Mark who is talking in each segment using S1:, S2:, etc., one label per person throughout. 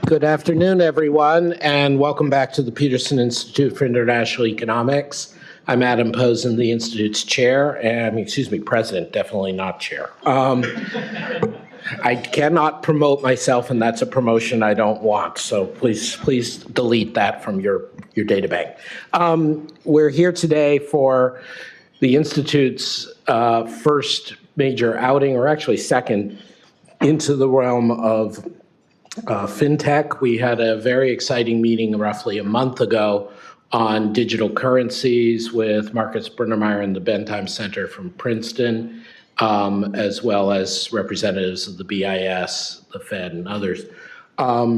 S1: Good afternoon, everyone, and welcome back to the Peterson Institute for International Economics. I'm Adam Posen, the Institute's chair, and president, definitely not chair. I cannot promote myself, and that's a promotion I don't want, so please delete that from your data bank. We're here today for the Institute's first major outing, or actually second, into the realm of FinTech. We had a very exciting meeting roughly a month ago on digital currencies with Marcus Brunnermeyer and the Bentheim Center from Princeton, as well as representatives of the BIS, the Fed, and others.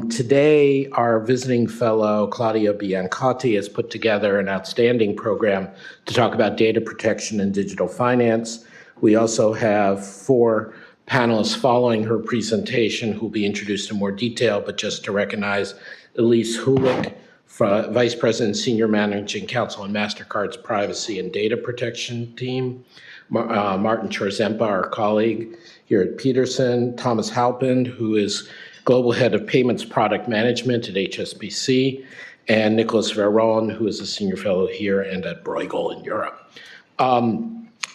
S1: Today, our visiting fellow, Claudia Biancotti, has put together an outstanding program to talk about data protection and digital finance. We also have 4 panelists following her presentation who will be introduced in more detail, but just to recognize Elise Houlik, Vice President, Senior Managing Counsel on Mastercard's Privacy and Data Protection Team, Martin Chorzempa, our colleague here at Peterson, Thomas Halpin, who is Global Head of Payments Product Management at HSBC, and Nicolas Véron, who is a Senior Fellow here and at Bruegel in Europe.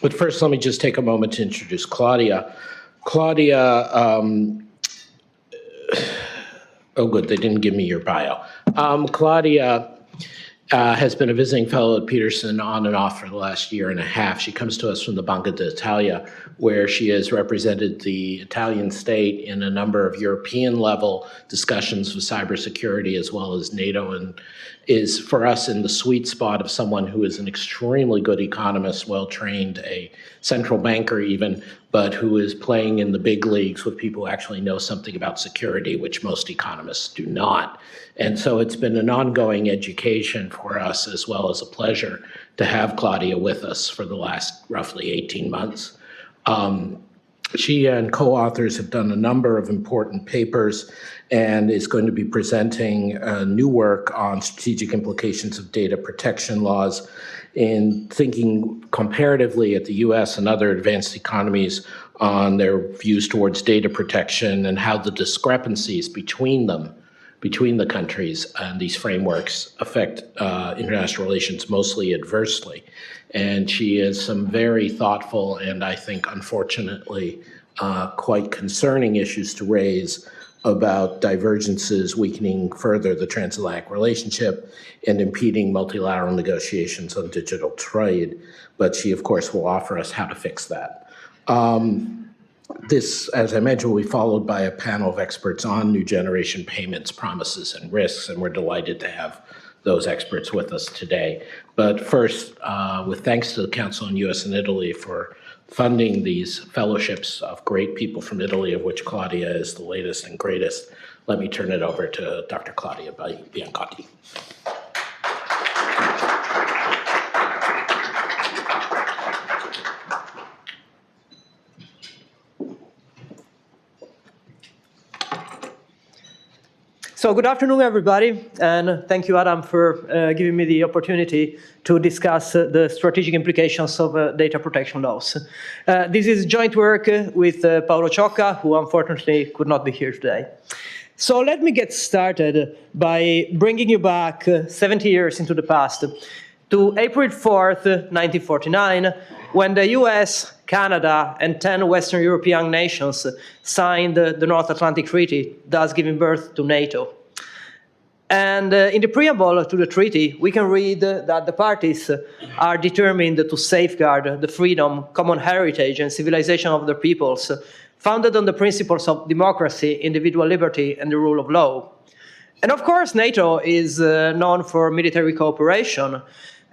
S1: But first, let me just take a moment to introduce Claudia. Claudia, oh good, they didn't give me your bio. Claudia has been a visiting fellow at Peterson on and off for the last year and a half. She comes to us from the Banca d'Italia, where she has represented the Italian state in a number of European-level discussions of cybersecurity as well as NATO, and is, for us, in the sweet spot of someone who is an extremely good economist, well-trained, a central banker even, but who is playing in the big leagues with people who actually know something about security, which most economists do not. And so it's been an ongoing education for us, as well as a pleasure to have Claudia with us for the last roughly 18 months. She and co-authors have done a number of important papers and is going to be presenting new work on strategic implications of data protection laws in thinking comparatively at the US and other advanced economies on their views towards data protection and how the discrepancies between them, between the countries and these frameworks affect international relations mostly adversely. And she has some very thoughtful and I think unfortunately quite concerning issues to raise about divergences weakening further the transatlantic relationship and impeding multilateral negotiations on digital trade. But she, of course, will offer us how to fix that. This, as I mentioned, will be followed by a panel of experts on new generation payments, promises, and risks, and we're delighted to have those experts with us today. But first, with thanks to the Council in US and Italy for funding these fellowships of great people from Italy, of which Claudia is the latest and greatest, let me turn it over to Dr. Claudia Biancotti.
S2: So good afternoon, everybody, and thank you, Adam, for giving me the opportunity to discuss the strategic implications of data protection laws. This is joint work with Paolo Ciocca, who unfortunately could not be here today. So let me get started by bringing you back 70 years into the past to April 4th, 1949, when the US, Canada, and 10 Western European nations signed the North Atlantic Treaty, thus giving birth to NATO. And in the preamble to the treaty, we can read that the parties are determined to safeguard the freedom, common heritage, and civilization of their peoples, founded on the principles of democracy, individual liberty, and the rule of law. And of course, NATO is known for military cooperation,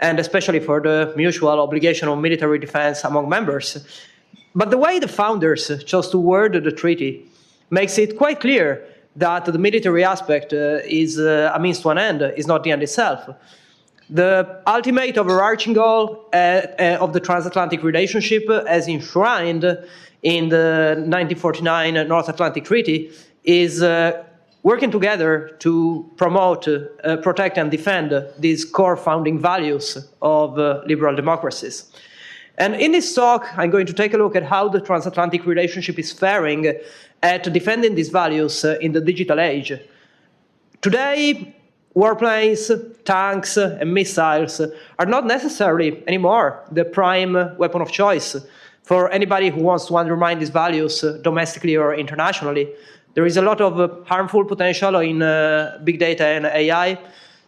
S2: and especially for the mutual obligation of military defense among members. But the way the founders chose to word the treaty makes it quite clear that the military aspect is a means to an end, is not the end itself. The ultimate overarching goal of the transatlantic relationship, as enshrined in the 1949 North Atlantic Treaty, is working together to promote, protect, and defend these core founding values of liberal democracies. And in this talk, I'm going to take a look at how the transatlantic relationship is faring at defending these values in the digital age. Today, warplanes, tanks, and missiles are not necessarily anymore the prime weapon of choice for anybody who wants to undermine these values domestically or internationally. There is a lot of harmful potential in big data and AI.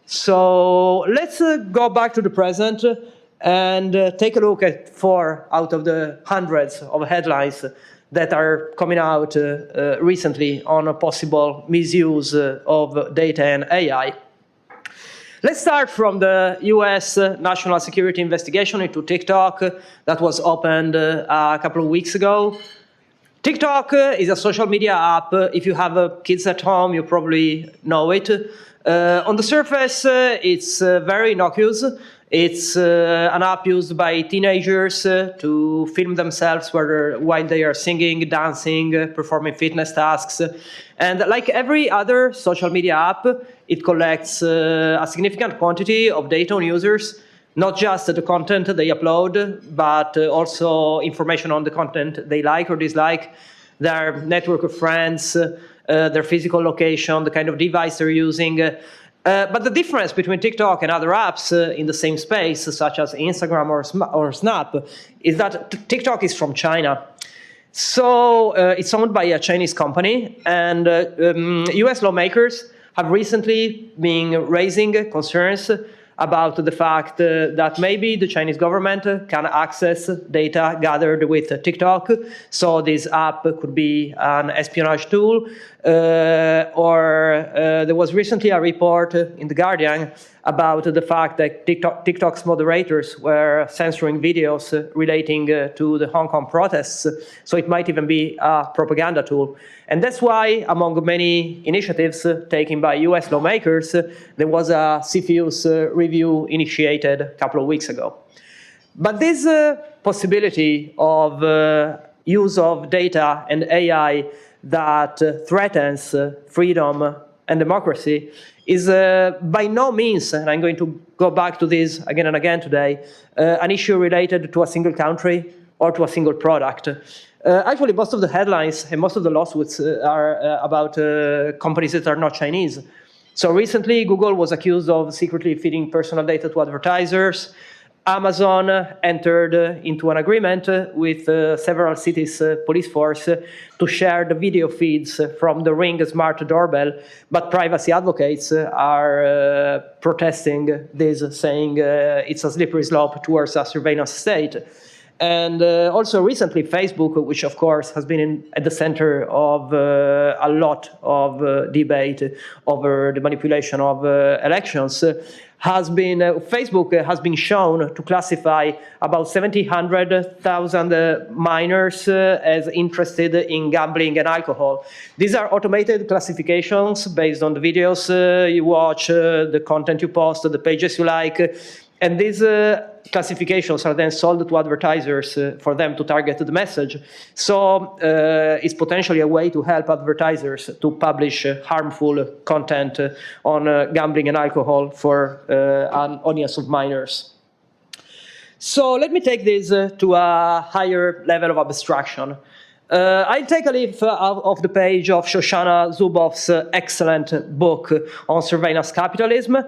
S2: So let's go back to the present and take a look at 4 out of the hundreds of headlines that are coming out recently on a possible misuse of data and AI. Let's start from the US National Security Investigation into TikTok that was opened a couple of weeks ago. TikTok is a social media app. If you have kids at home, you probably know it. On the surface, it's very innocuous. It's an app used by teenagers to film themselves while they are singing, dancing, performing fitness tasks. And like every other social media app, it collects a significant quantity of data on users, not just the content they upload, but also information on the content they like or dislike, their network of friends, their physical location, the kind of device they're using. But the difference between TikTok and other apps in the same space, such as Instagram or Snap, is that TikTok is from China. So it's owned by a Chinese company, and US lawmakers have recently been raising concerns about the fact that maybe the Chinese government can access data gathered with TikTok. So this app could be an espionage tool. Or there was recently a report in The Guardian about the fact that TikTok's moderators were censoring videos relating to the Hong Kong protests. So it might even be a propaganda tool. And that's why, among many initiatives taken by US lawmakers, there was a CFIUS review initiated a couple of weeks ago. But this possibility of use of data and AI that threatens freedom and democracy is by no means, and I'm going to go back to this again and again today, an issue related to a single country or to a single product. Actually, most of the headlines and most of the lawsuits are about companies that are not Chinese. So recently, Google was accused of secretly feeding personal data to advertisers. Amazon entered into an agreement with several cities' police force to share the video feeds from the Ring smart doorbell, but privacy advocates are protesting this, saying it's a slippery slope towards a surveillance state. And also recently, Facebook, which of course has been at the center of a lot of debate over the manipulation of elections, Facebook has been shown to classify about 700,000 minors as interested in gambling and alcohol. These are automated classifications based on the videos you watch, the content you post, the pages you like, and these classifications are then sold to advertisers for them to target the message. So it's potentially a way to help advertisers to publish harmful content on gambling and alcohol for an audience of minors. So let me take this to a higher level of abstraction. I'll take a leaf off the page of Shoshana Zuboff's excellent book on surveillance capitalism.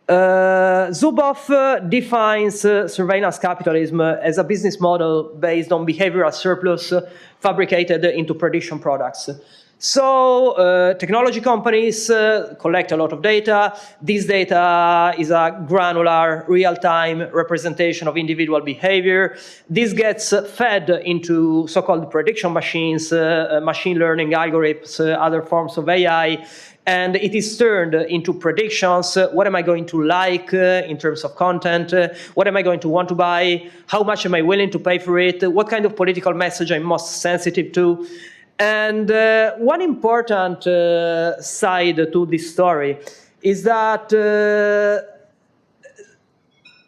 S2: Zuboff defines surveillance capitalism as a business model based on behavioral surplus fabricated into prediction products. So technology companies collect a lot of data. This data is a granular, real-time representation of individual behavior. This gets fed into so-called prediction machines, machine learning algorithms, other forms of AI, and it is turned into predictions. What am I going to like in terms of content? What am I going to want to buy? How much am I willing to pay for it? What kind of political message I'm most sensitive to? And one important side to this story is that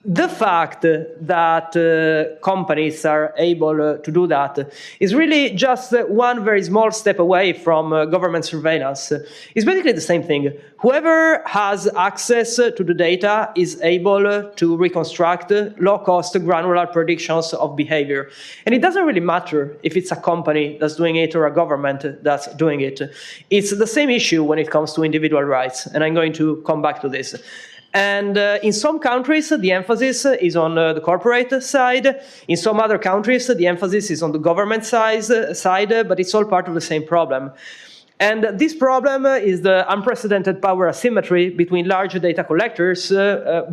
S2: the fact that companies are able to do that is really just one very small step away from government surveillance. It's basically the same thing. Whoever has access to the data is able to reconstruct low-cost granular predictions of behavior. And it doesn't really matter if it's a company that's doing it or a government that's doing it. It's the same issue when it comes to individual rights, and I'm going to come back to this. And in some countries, the emphasis is on the corporate side. In some other countries, the emphasis is on the government side, but it's all part of the same problem. And this problem is the unprecedented power asymmetry between large data collectors,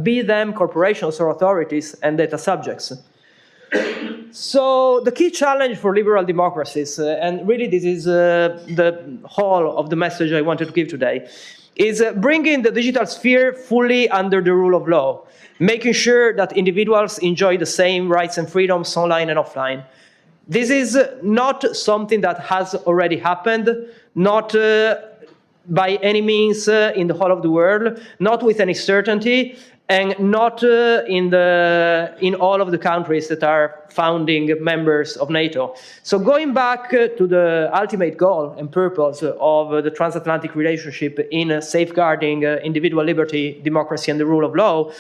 S2: be them corporations or authorities, and data subjects. So the key challenge for liberal democracies, and really this is the whole of the message I wanted to give today, is bringing the digital sphere fully under the rule of law, making sure that individuals enjoy the same rights and freedoms online and offline. This is not something that has already happened, not by any means in the whole of the world, not with any certainty, and not in all of the countries that are founding members of NATO. So going back to the ultimate goal and purpose of the transatlantic relationship in safeguarding individual liberty, democracy, and the rule of law,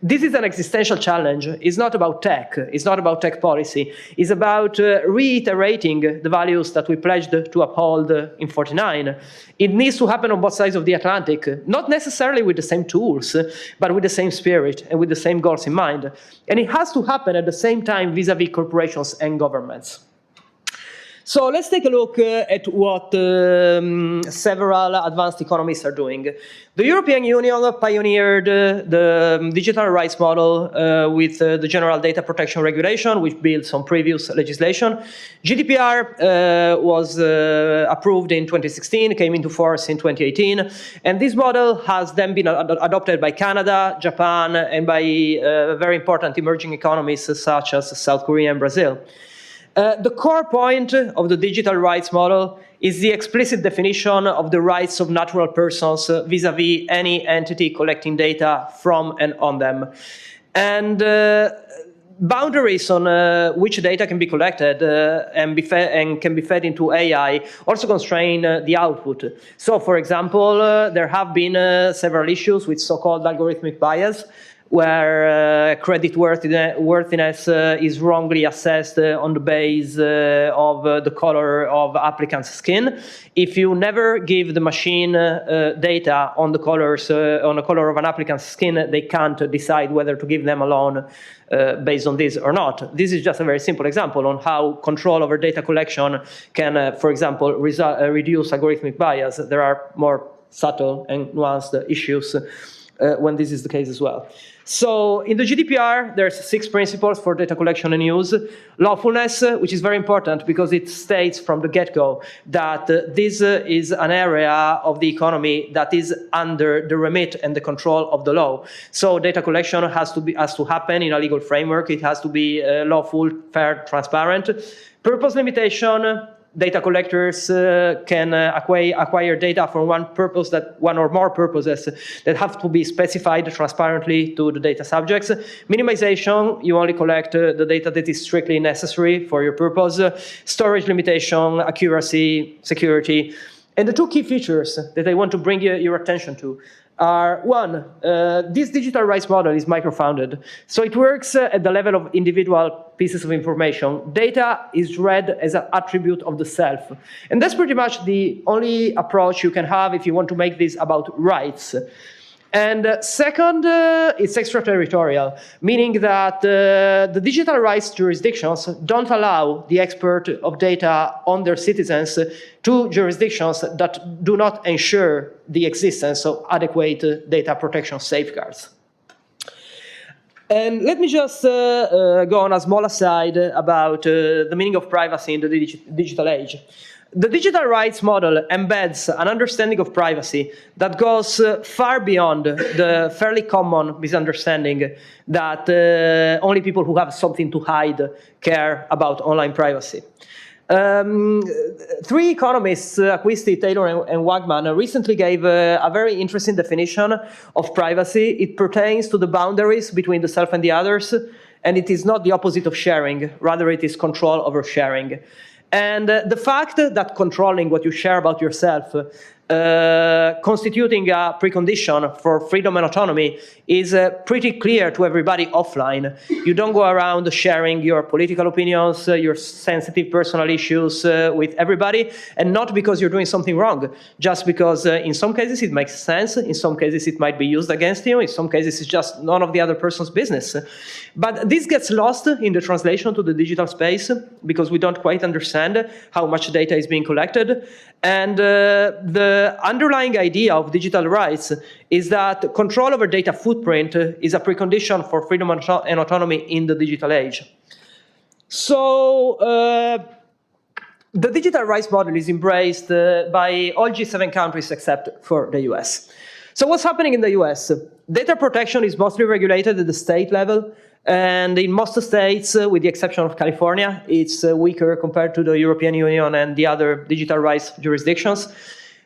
S2: this is an existential challenge. It's not about tech. It's not about tech policy. It's about reiterating the values that we pledged to uphold in '49. It needs to happen on both sides of the Atlantic, not necessarily with the same tools, but with the same spirit and with the same goals in mind. And it has to happen at the same time vis-à-vis corporations and governments. So let's take a look at what several advanced economies are doing. The European Union pioneered the digital rights model with the General Data Protection Regulation, which builds on previous legislation. GDPR was approved in 2016, came into force in 2018, and this model has then been adopted by Canada, Japan, and by very important emerging economies such as South Korea and Brazil. The core point of the digital rights model is the explicit definition of the rights of natural persons vis-à-vis any entity collecting data from and on them. And boundaries on which data can be collected and can be fed into AI also constrain the output. So, for example, there have been several issues with so-called algorithmic bias, where credit worthiness is wrongly assessed on the basis of the color of applicant's skin. If you never give the machine data on the colors, on the color of an applicant's skin, they can't decide whether to give them a loan based on this or not. This is just a very simple example on how control over data collection can, for example, reduce algorithmic bias. There are more subtle and nuanced issues when this is the case as well. So in the GDPR, there's 6 principles for data collection and use. Lawfulness, which is very important because it states from the get-go that this is an area of the economy that is under the remit and the control of the law. So data collection has to happen in a legal framework. It has to be lawful, fair, transparent. Purpose limitation. Data collectors can acquire data for one or more purposes that have to be specified transparently to the data subjects. Minimization, you only collect the data that is strictly necessary for your purpose. Storage limitation, accuracy, security. And the 2 key features that I want to bring your attention to are, one, this digital rights model is micro-founded. So it works at the level of individual pieces of information. Data is read as an attribute of the self. And that's pretty much the only approach you can have if you want to make this about rights. And second, it's extraterritorial, meaning that the digital rights jurisdictions don't allow the export of data on their citizens to jurisdictions that do not ensure the existence of adequate data protection safeguards. And let me just go on a small aside about the meaning of privacy in the digital age. The digital rights model embeds an understanding of privacy that goes far beyond the fairly common misunderstanding that only people who have something to hide care about online privacy. Three economists, Acquisti, Taylor, and Wagman, recently gave a very interesting definition of privacy. It pertains to the boundaries between the self and the others, and it is not the opposite of sharing. Rather, it is control over sharing. And the fact that controlling what you share about yourself, constituting a precondition for freedom and autonomy, is pretty clear to everybody offline. You don't go around sharing your political opinions, your sensitive personal issues with everybody, and not because you're doing something wrong, just because in some cases it makes sense, in some cases it might be used against you, in some cases it's just none of the other person's business. But this gets lost in the translation to the digital space because we don't quite understand how much data is being collected. And the underlying idea of digital rights is that control over data footprint is a precondition for freedom and autonomy in the digital age. So the digital rights model is embraced by all G7 countries except for the US. So what's happening in the US? Data protection is mostly regulated at the state level. And in most states, with the exception of California, it's weaker compared to the European Union and the other digital rights jurisdictions.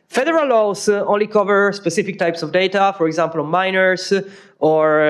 S2: Federal laws only cover specific types of data, for example, on minors or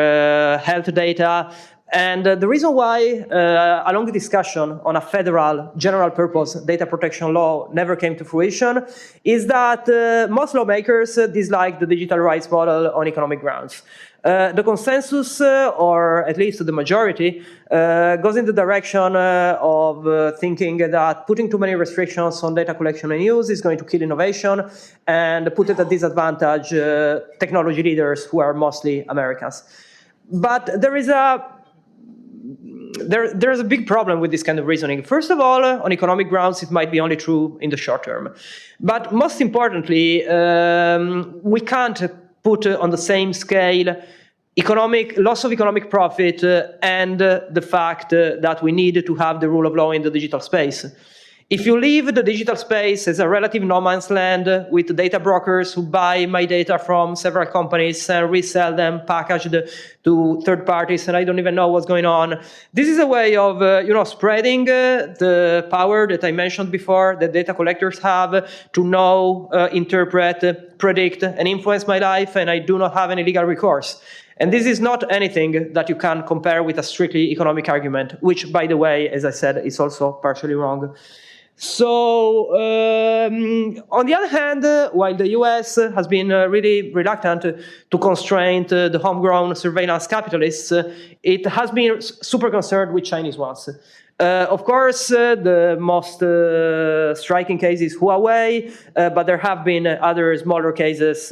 S2: health data. And the reason why a long discussion on a federal general purpose data protection law never came to fruition is that most lawmakers dislike the digital rights model on economic grounds. The consensus, or at least the majority, goes in the direction of thinking that putting too many restrictions on data collection and use is going to kill innovation and put at a disadvantage technology leaders who are mostly Americans. But there's a big problem with this kind of reasoning. First of all, on economic grounds, it might be only true in the short term. But most importantly, we can't put on the same scale loss of economic profit and the fact that we need to have the rule of law in the digital space. If you leave the digital space as a relative no man's land with data brokers who buy my data from several companies and resell them packaged to third parties, and I don't even know what's going on, this is a way of spreading the power that I mentioned before that data collectors have to know, interpret, predict, and influence my life, and I do not have any legal recourse. And this is not anything that you can compare with a strictly economic argument, which, by the way, as I said, is also partially wrong. So, on the other hand, while the US has been really reluctant to constrain the homegrown surveillance capitalists, it has been super concerned with Chinese ones. Of course, the most striking case is Huawei, but there have been other smaller cases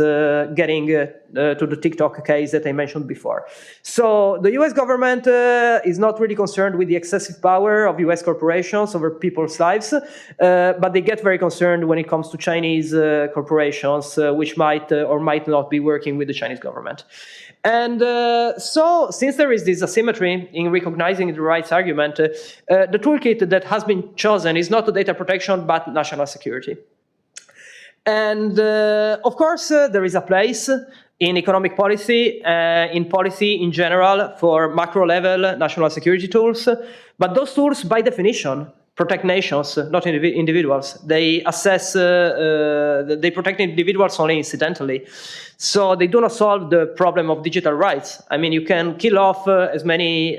S2: getting to the TikTok case that I mentioned before. So the US government is not really concerned with the excessive power of US corporations over people's lives, but they get very concerned when it comes to Chinese corporations, which might or might not be working with the Chinese government. And so, since there is this asymmetry in recognizing the rights argument, the toolkit that has been chosen is not data protection, but national security. And of course, there is a place in economic policy, in policy in general, for macro-level national security tools. But those tools, by definition, protect nations, not individuals. They assess, they protect individuals only incidentally. So they do not solve the problem of digital rights. I mean, you can kill off as many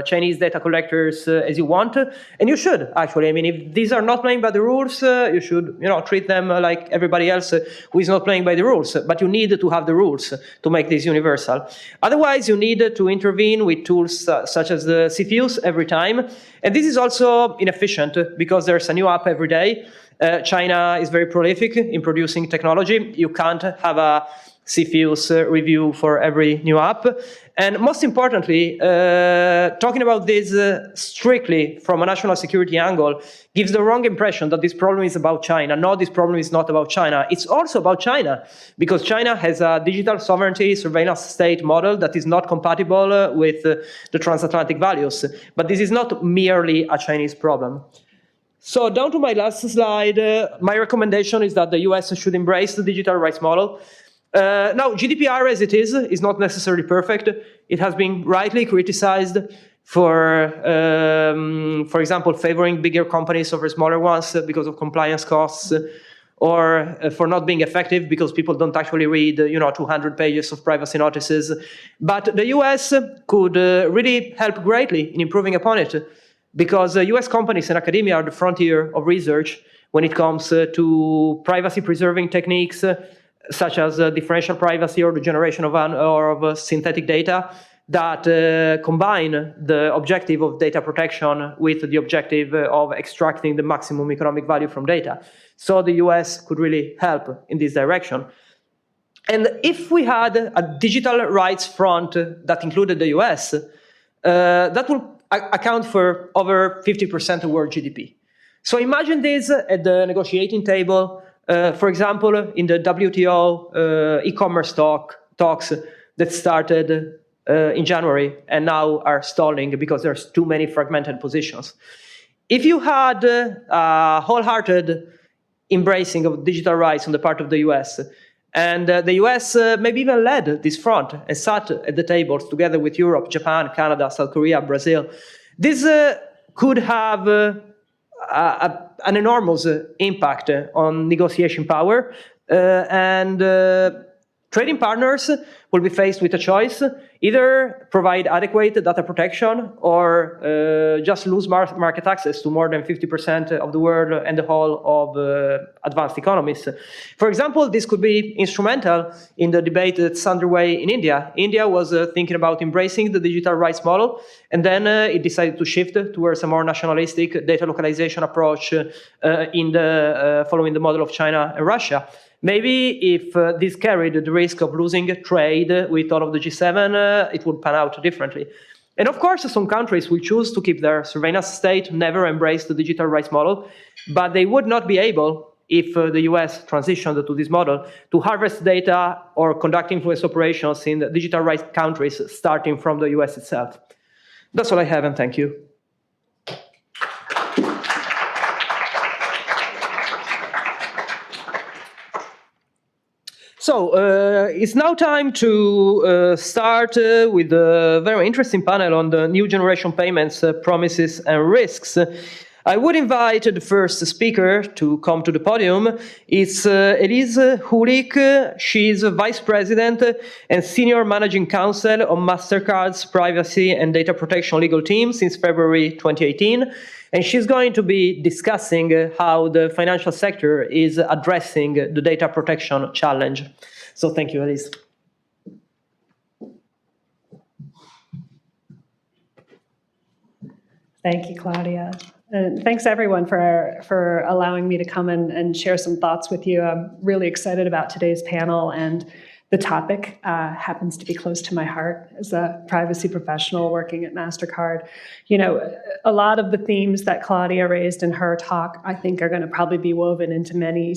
S2: Chinese data collectors as you want, and you should, actually. I mean, if these are not playing by the rules, you should, treat them like everybody else who is not playing by the rules. But you need to have the rules to make this universal. Otherwise, you need to intervene with tools such as the CFUs every time. And this is also inefficient because there's a new app every day. China is very prolific in producing technology. You can't have a CFUs review for every new app. And most importantly, talking about this strictly from a national security angle gives the wrong impression that this problem is about China. No, this problem is not about China. It's also about China, because China has a digital sovereignty surveillance state model that is not compatible with the transatlantic values. But this is not merely a Chinese problem. So down to my last slide, my recommendation is that the US should embrace the digital rights model. Now, GDPR as it is not necessarily perfect. It has been rightly criticized. for example, favoring bigger companies over smaller ones because of compliance costs, or for not being effective because people don't actually read, 200 pages of privacy notices. But the US could really help greatly in improving upon it, because US companies and academia are the frontier of research when it comes to privacy-preserving techniques, such as differential privacy or the generation of synthetic data that combine the objective of data protection with the objective of extracting the maximum economic value from data. So the US could really help in this direction. And if we had a digital rights front that included the US, that would account for over 50% of world GDP. So imagine this at the negotiating table, for example, in the WTO e-commerce talks that started in January and now are stalling because there's too many fragmented positions. If you had a wholehearted embracing of digital rights on the part of the US, and the US maybe even led this front and sat at the tables together with Europe, Japan, Canada, South Korea, Brazil, this could have an enormous impact on negotiation power, and trading partners will be faced with a choice: either provide adequate data protection or just lose market access to more than 50% of the world and the whole of advanced economies. For example, this could be instrumental in the debate that's underway in India. India was thinking about embracing the digital rights model, and then it decided to shift towards a more nationalistic data localization approach following the model of China and Russia. Maybe if this carried the risk of losing trade with all of the G7, it would pan out differently. And of course, some countries will choose to keep their surveillance state, never embrace the digital rights model, but they would not be able, if the US transitioned to this model, to harvest data or conduct influence operations in the digital rights countries starting from the US itself. That's all I have, and thank you. So it's now time to start with a very interesting panel on the new generation payments, promises and risks. I would invite the first speaker to come to the podium. It's Elise Houlik. She's a vice president and senior managing counsel on Mastercard's privacy and data protection legal team since February 2018. And she's going to be discussing how the financial sector is addressing the data protection challenge. So thank you, Elise.
S3: Thank you, Claudia. And thanks, everyone, for allowing me to come and share some thoughts with you. I'm really excited about today's panel, and the topic happens to be close to my heart as a privacy professional working at Mastercard. You know, a lot of the themes that Claudia raised in her talk, I think, are going to probably be woven into many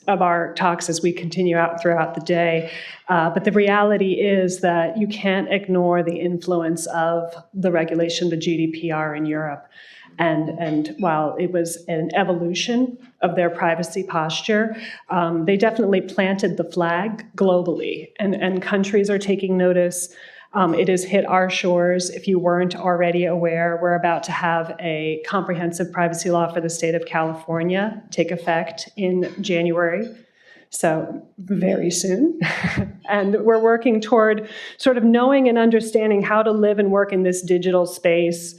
S3: of our talks as we continue out throughout the day. But the reality is that you can't ignore the influence of the regulation, the GDPR in Europe. And while it was an evolution of their privacy posture, they definitely planted the flag globally, and countries are taking notice. It has hit our shores. If you weren't already aware, we're about to have a comprehensive privacy law for the state of California take effect in January. So very soon. And we're working toward sort of knowing and understanding how to live and work in this digital space,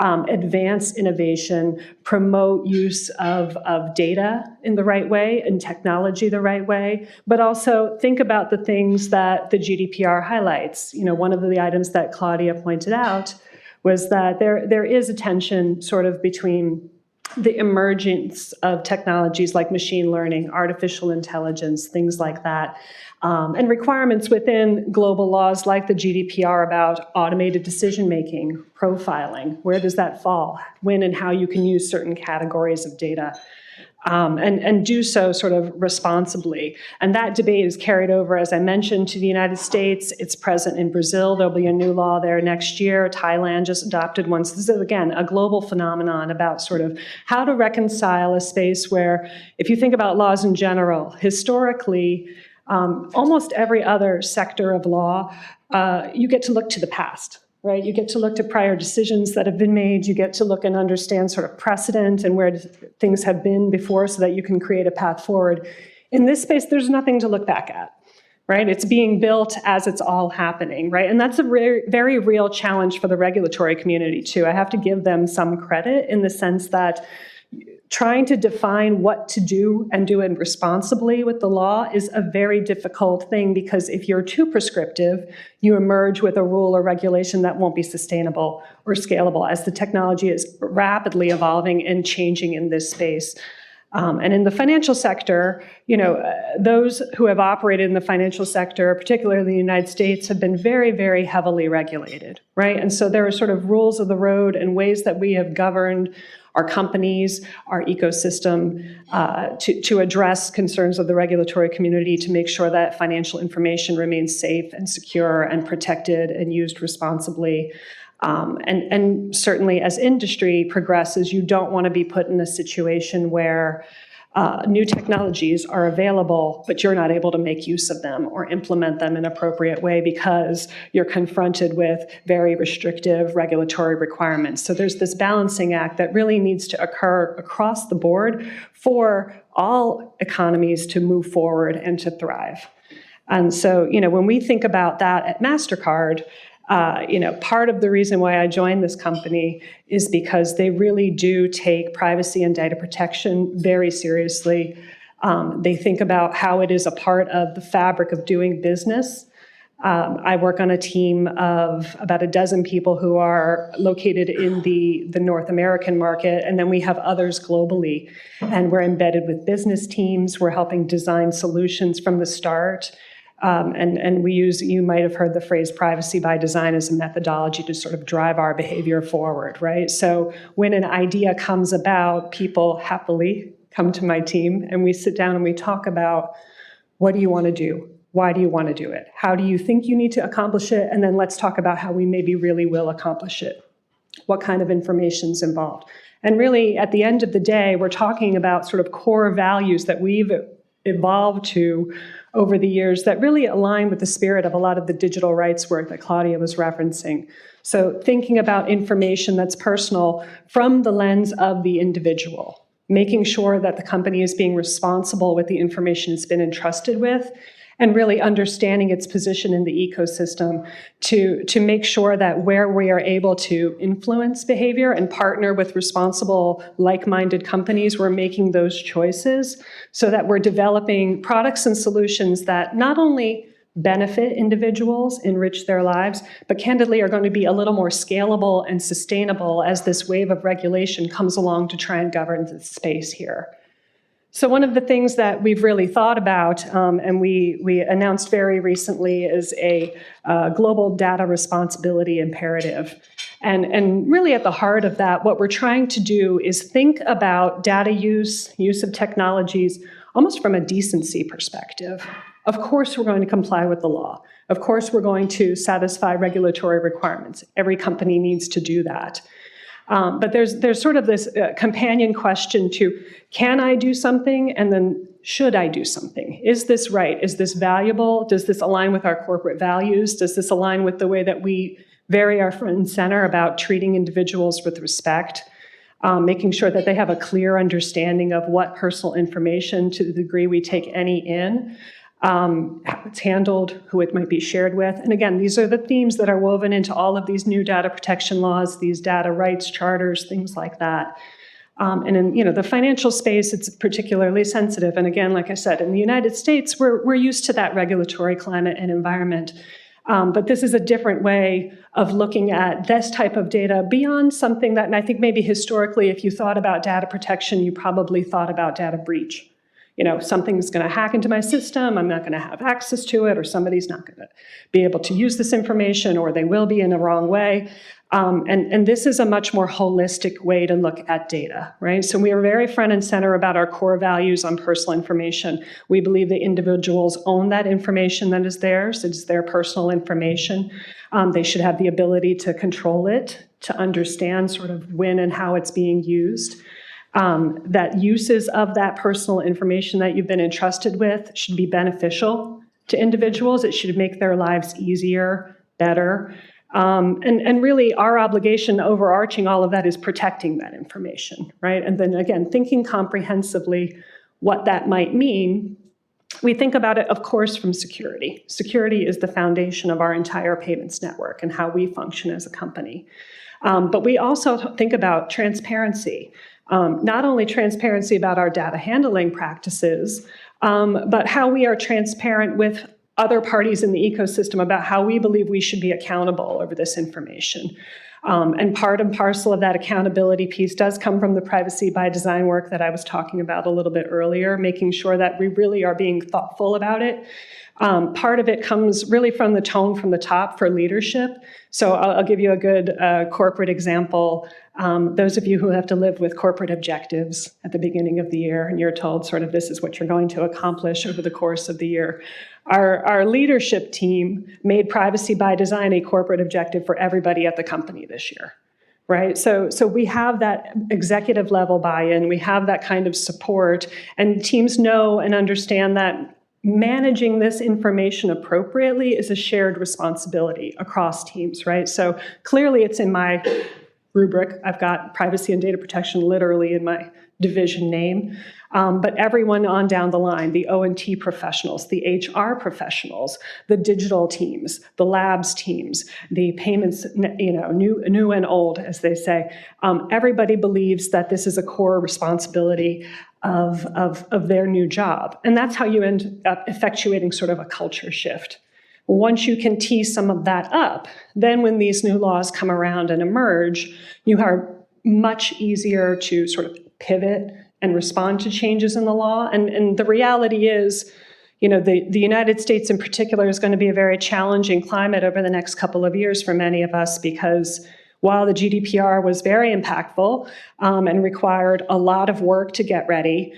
S3: advance innovation, promote use of data in the right way and technology the right way, but also think about the things that the GDPR highlights. You know, one of the items that Claudia pointed out was that there is a tension sort of between the emergence of technologies like machine learning, artificial intelligence, things like that, and requirements within global laws like the GDPR about automated decision-making, profiling. Where does that fall? When and how you can use certain categories of data, and do so sort of responsibly. And that debate is carried over, as I mentioned, to the United States. It's present in Brazil. There'll be a new law there next year. Thailand just adopted one. So this is, again, a global phenomenon about sort of how to reconcile a space where, if you think about laws in general, historically, almost every other sector of law, you get to look to the past. right? You get to look to prior decisions that have been made. You get to look and understand sort of precedent and where things have been before so that you can create a path forward. In this space, there's nothing to look back at, right? It's being built as it's all happening, right? And that's a very, very real challenge for the regulatory community, too. I have to give them some credit in the sense that trying to define what to do and do it responsibly with the law is a very difficult thing, because if you're too prescriptive, you emerge with a rule or regulation that won't be sustainable or scalable, as the technology is rapidly evolving and changing in this space. And in the financial sector, those who have operated in the financial sector, particularly in the United States, have been very, very heavily regulated, right? And so there are sort of rules of the road and ways that we have governed our companies, our ecosystem, to address concerns of the regulatory community, to make sure that financial information remains safe and secure and protected and used responsibly. And certainly as industry progresses, you don't want to be put in a situation where new technologies are available, but you're not able to make use of them or implement them in an appropriate way because you're confronted with very restrictive regulatory requirements. So there's this balancing act that really needs to occur across the board for all economies to move forward and to thrive. And so, when we think about that at Mastercard, part of the reason why I joined this company is because they really do take privacy and data protection very seriously. They think about how it is a part of the fabric of doing business. I work on a team of about a dozen people who are located in the North American market, and then we have others globally. And we're embedded with business teams. We're helping design solutions from the start. And we use, you might have heard the phrase privacy by design as a methodology to sort of drive our behavior forward, right? So when an idea comes about, people happily come to my team and we sit down and we talk about, what do you want to do? Why do you want to do it? How do you think you need to accomplish it? And then let's talk about how we maybe really will accomplish it. What kind of information is involved? And really, at the end of the day, we're talking about sort of core values that we've evolved to over the years that really align with the spirit of a lot of the digital rights work that Claudia was referencing. So thinking about information that's personal from the lens of the individual, making sure that the company is being responsible with the information it's been entrusted with, and really understanding its position in the ecosystem to make sure that where we are able to influence behavior and partner with responsible, like-minded companies, we're making those choices so that we're developing products and solutions that not only benefit individuals, enrich their lives, but candidly are going to be a little more scalable and sustainable as this wave of regulation comes along to try and govern the space here. So one of the things that we've really thought about, and we announced very recently, is a global data responsibility imperative. And really at the heart of that, what we're trying to do is think about data use of technologies, almost from a decency perspective. Of course, we're going to comply with the law. Of course, we're going to satisfy regulatory requirements. Every company needs to do that. But there's sort of this companion question to, can I do something? And then, should I do something? Is this right? Is this valuable? Does this align with our corporate values? Does this align with the way that we vary our front and center about treating individuals with respect? Making sure that they have a clear understanding of what personal information, to the degree we take any in, how it's handled, who it might be shared with. And again, these are the themes that are woven into all of these new data protection laws, these data rights charters, things like that. And in the financial space, it's particularly sensitive. And again, like I said, in the United States, we're used to that regulatory climate and environment. But this is a different way of looking at this type of data beyond something that, and I think maybe historically, if you thought about data protection, you probably thought about data breach. Something's going to hack into my system, I'm not going to have access to it, or somebody's not going to be able to use this information, or they will be in a wrong way. And this is a much more holistic way to look at data, right? So we are very front and center about our core values on personal information. We believe that individuals own that information that is theirs. It's their personal information. They should have the ability to control it, to understand sort of when and how it's being used. That uses of that personal information that you've been entrusted with should be beneficial to individuals. It should make their lives easier, better. And really, our obligation overarching all of that is protecting that information, right? And then again, thinking comprehensively what that might mean. We think about it, of course, from security. Security is the foundation of our entire payments network and how we function as a company. But we also think about transparency, not only transparency about our data handling practices, but how we are transparent with other parties in the ecosystem about how we believe we should be accountable over this information. And part and parcel of that accountability piece does come from the privacy by design work that I was talking about a little bit earlier, making sure that we really are being thoughtful about it. Part of it comes really from the tone from the top for leadership. So I'll give you a good corporate example. Those of you who have to live with corporate objectives at the beginning of the year, and you're told sort of this is what you're going to accomplish over the course of the year. Our leadership team made privacy by design a corporate objective for everybody at the company this year, right? So we have that executive level buy-in, we have that kind of support, and teams know and understand that managing this information appropriately is a shared responsibility across teams, right? So clearly it's in my rubric. I've got privacy and data protection literally in my division name. But everyone on down the line, the O&T professionals, the HR professionals, the digital teams, the labs teams, the payments, new and old, as they say, everybody believes that this is a core responsibility of their new job. And that's how you end up effectuating sort of a culture shift. Once you can tee some of that up, then when these new laws come around and emerge, you are much easier to sort of pivot and respond to changes in the law. And the reality is, the United States in particular is going to be a very challenging climate over the next couple of years for many of us, because while the GDPR was very impactful and required a lot of work to get ready,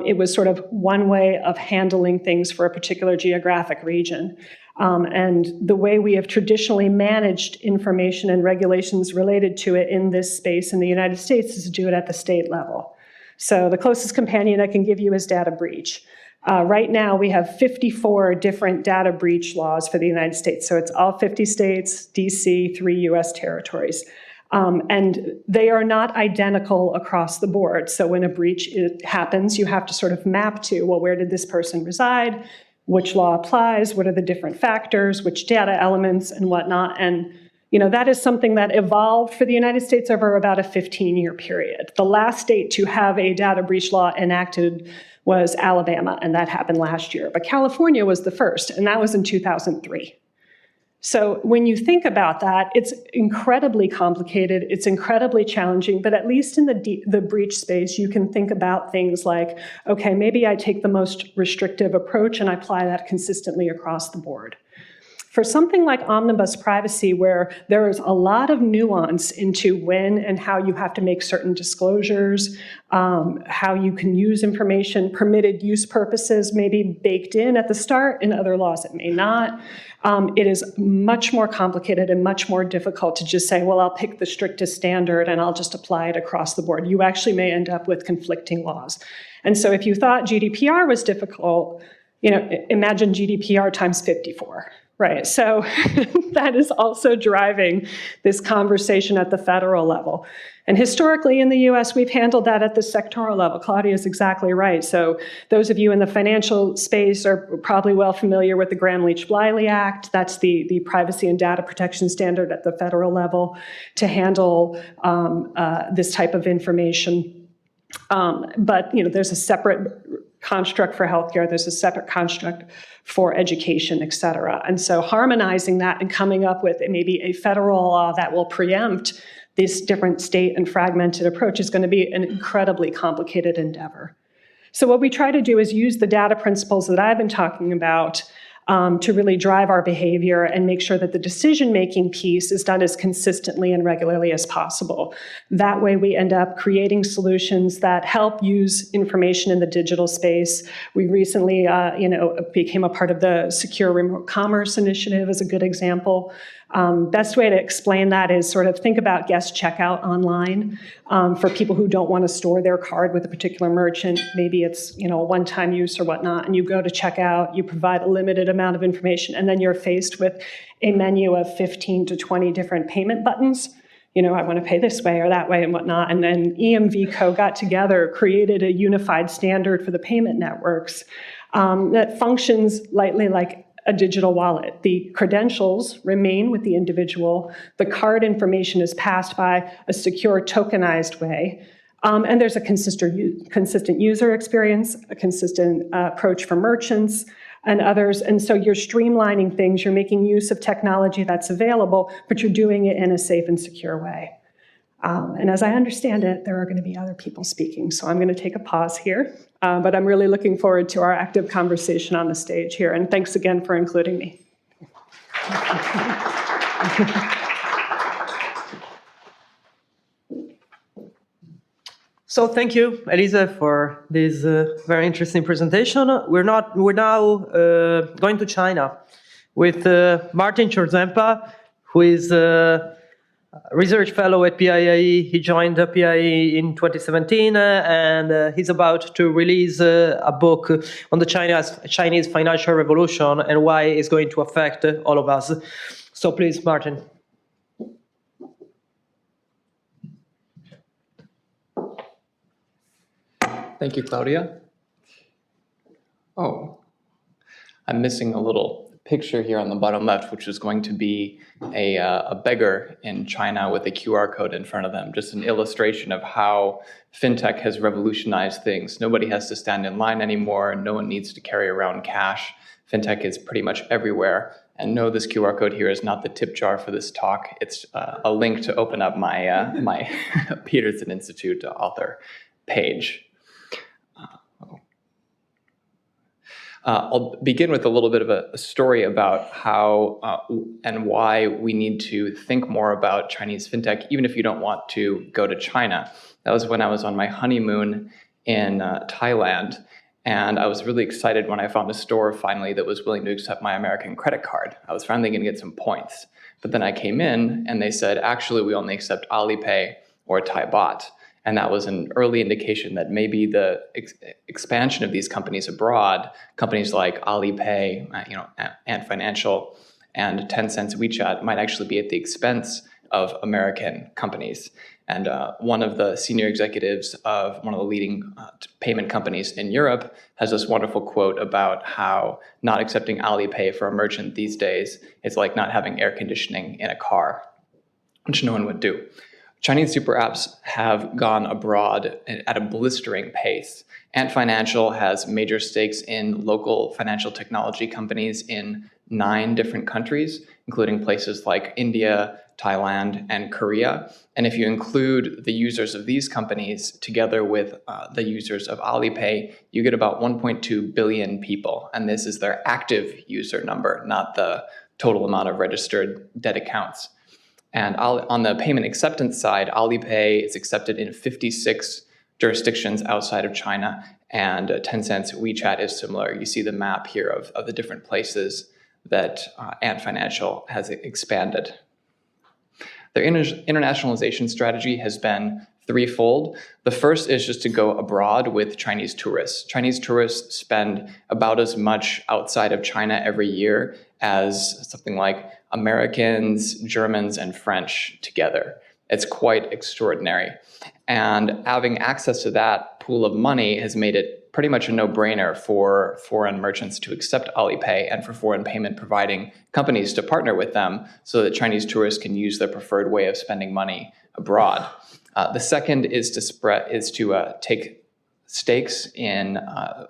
S3: it was sort of one way of handling things for a particular geographic region. And the way we have traditionally managed information and regulations related to it in this space in the United States is to do it at the state level. So the closest companion I can give you is data breach. Right now, we have 54 different data breach laws for the United States. So it's all 50 states, DC, 3 US territories. And they are not identical across the board. So when a breach happens, you have to sort of map to, well, where did this person reside? Which law applies? What are the different factors? Which data elements and whatnot? And that is something that evolved for the United States over about a 15-year period. The last state to have a data breach law enacted was Alabama, and that happened last year. But California was the first, and that was in 2003. So when you think about that, it's incredibly complicated, it's incredibly challenging, but at least in the breach space, you can think about things like, okay, maybe I take the most restrictive approach and I apply that consistently across the board. For something like omnibus privacy, where there is a lot of nuance into when and how you have to make certain disclosures, how you can use information, permitted use purposes may be baked in at the start, in other laws it may not. It is much more complicated and much more difficult to just say, well, I'll pick the strictest standard and I'll just apply it across the board. You actually may end up with conflicting laws. And so if you thought GDPR was difficult, imagine GDPR times 54. Right, so that is also driving this conversation at the federal level. And historically in the US, we've handled that at the sectoral level. Claudia is exactly right. So those of you in the financial space are probably well familiar with the Gramm Bliley Act. That's the privacy and data protection standard at the federal level to handle this type of information. But there's a separate construct for healthcare, there's a separate construct for education, et cetera. And so harmonizing that and coming up with maybe a federal law that will preempt this different state and fragmented approach is going to be an incredibly complicated endeavor. So what we try to do is use the data principles that I've been talking about to really drive our behavior and make sure that the decision-making piece is done as consistently and regularly as possible. That way we end up creating solutions that help use information in the digital space. We recently became a part of the Secure Remote Commerce Initiative as a good example, Best way to explain that is sort of think about guest checkout online for people who don't want to store their card with a particular merchant. Maybe it's a one-time use or whatnot, and you go to checkout, you provide a limited amount of information, and then you're faced with a menu of 15 to 20 different payment buttons. I want to pay this way or that way and whatnot. And then EMV Co. got together, created a unified standard for the payment networks that functions lightly like a digital wallet. The credentials remain with the individual. The card information is passed by a secure tokenized way. And there's a consistent user experience, a consistent approach for merchants and others. And so you're streamlining things, you're making use of technology that's available, but you're doing it in a safe and secure way. And as I understand it, there are going to be other people speaking, so I'm going to take a pause here. But I'm really looking forward to our active conversation on the stage here. And thanks again for including me.
S2: So thank you, Elise, for this very interesting presentation. We're now going to China with Martin Chorzempa, who is research fellow at PIIE. He joined PIIE in 2017, and he's about to release a book on the Chinese financial revolution and why it's going to affect all of us. So please, Martin.
S4: Thank you, Claudia. Oh, I'm missing a little picture here on the bottom left, which is going to be a beggar in China with a QR code in front of them, just an illustration of how FinTech has revolutionized things. Nobody has to stand in line anymore. No one needs to carry around cash. FinTech is pretty much everywhere. And no, this QR code here is not the tip jar for this talk. It's a link to open up my, my Peterson Institute author page. I'll begin with a little bit of a story about how and why we need to think more about Chinese FinTech, even if you don't want to go to China. That was when I was on my honeymoon in Thailand, and I was really excited when I found a store finally that was willing to accept my American credit card. I was finally going to get some points. But then I came in, and they said, actually, we only accept Alipay or Thai baht. And that was an early indication that maybe the expansion of these companies abroad, companies like Alipay, Ant Financial, and Tencent's WeChat, might actually be at the expense of American companies. And one of the senior executives of one of the leading payment companies in Europe has this wonderful quote about how not accepting Alipay for a merchant these days is like not having air conditioning in a car, which no one would do. Chinese super apps have gone abroad at a blistering pace. Ant Financial has major stakes in local financial technology companies in 9 different countries, including places like India, Thailand, and Korea. And if you include the users of these companies together with the users of Alipay, you get about 1.2 billion people. And this is their active user number, not the total amount of registered debt accounts. And on the payment acceptance side, Alipay is accepted in 56 jurisdictions outside of China, and Tencent's WeChat is similar. You see the map here of the different places that Ant Financial has expanded. Their internationalization strategy has been threefold. The first is just to go abroad with Chinese tourists. Chinese tourists spend about as much outside of China every year as something like Americans, Germans, and French together. It's quite extraordinary. And having access to that pool of money has made it pretty much a no-brainer for foreign merchants to accept Alipay and for foreign payment providing companies to partner with them so that Chinese tourists can use their preferred way of spending money abroad. The second is to take stakes in,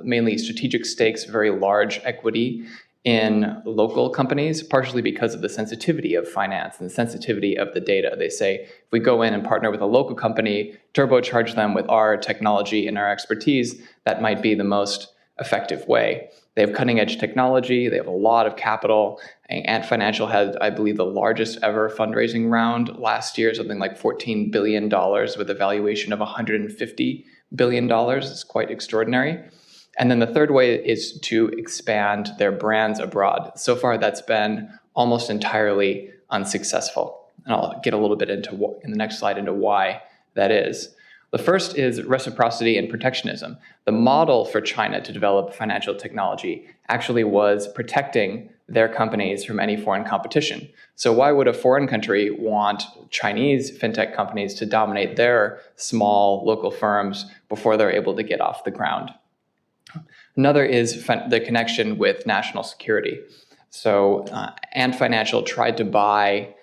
S4: mainly strategic stakes, very large equity in local companies, partially because of the sensitivity of finance and the sensitivity of the data. They say, if we go in and partner with a local company, turbocharge them with our technology and our expertise, that might be the most effective way. They have cutting edge technology, they have a lot of capital. Ant Financial had, I believe, the largest ever fundraising round last year, something like $14 billion with a valuation of $150 billion. It's quite extraordinary. And then the third way is to expand their brands abroad. So far, that's been almost entirely unsuccessful. And I'll get a little bit into in the next slide into why that is. The first is reciprocity and protectionism. The model for China to develop financial technology actually was protecting their companies from any foreign competition. So why would a foreign country want Chinese fintech companies to dominate their small local firms before they're able to get off the ground? Another is the connection with national security. So Ant Financial tried to buy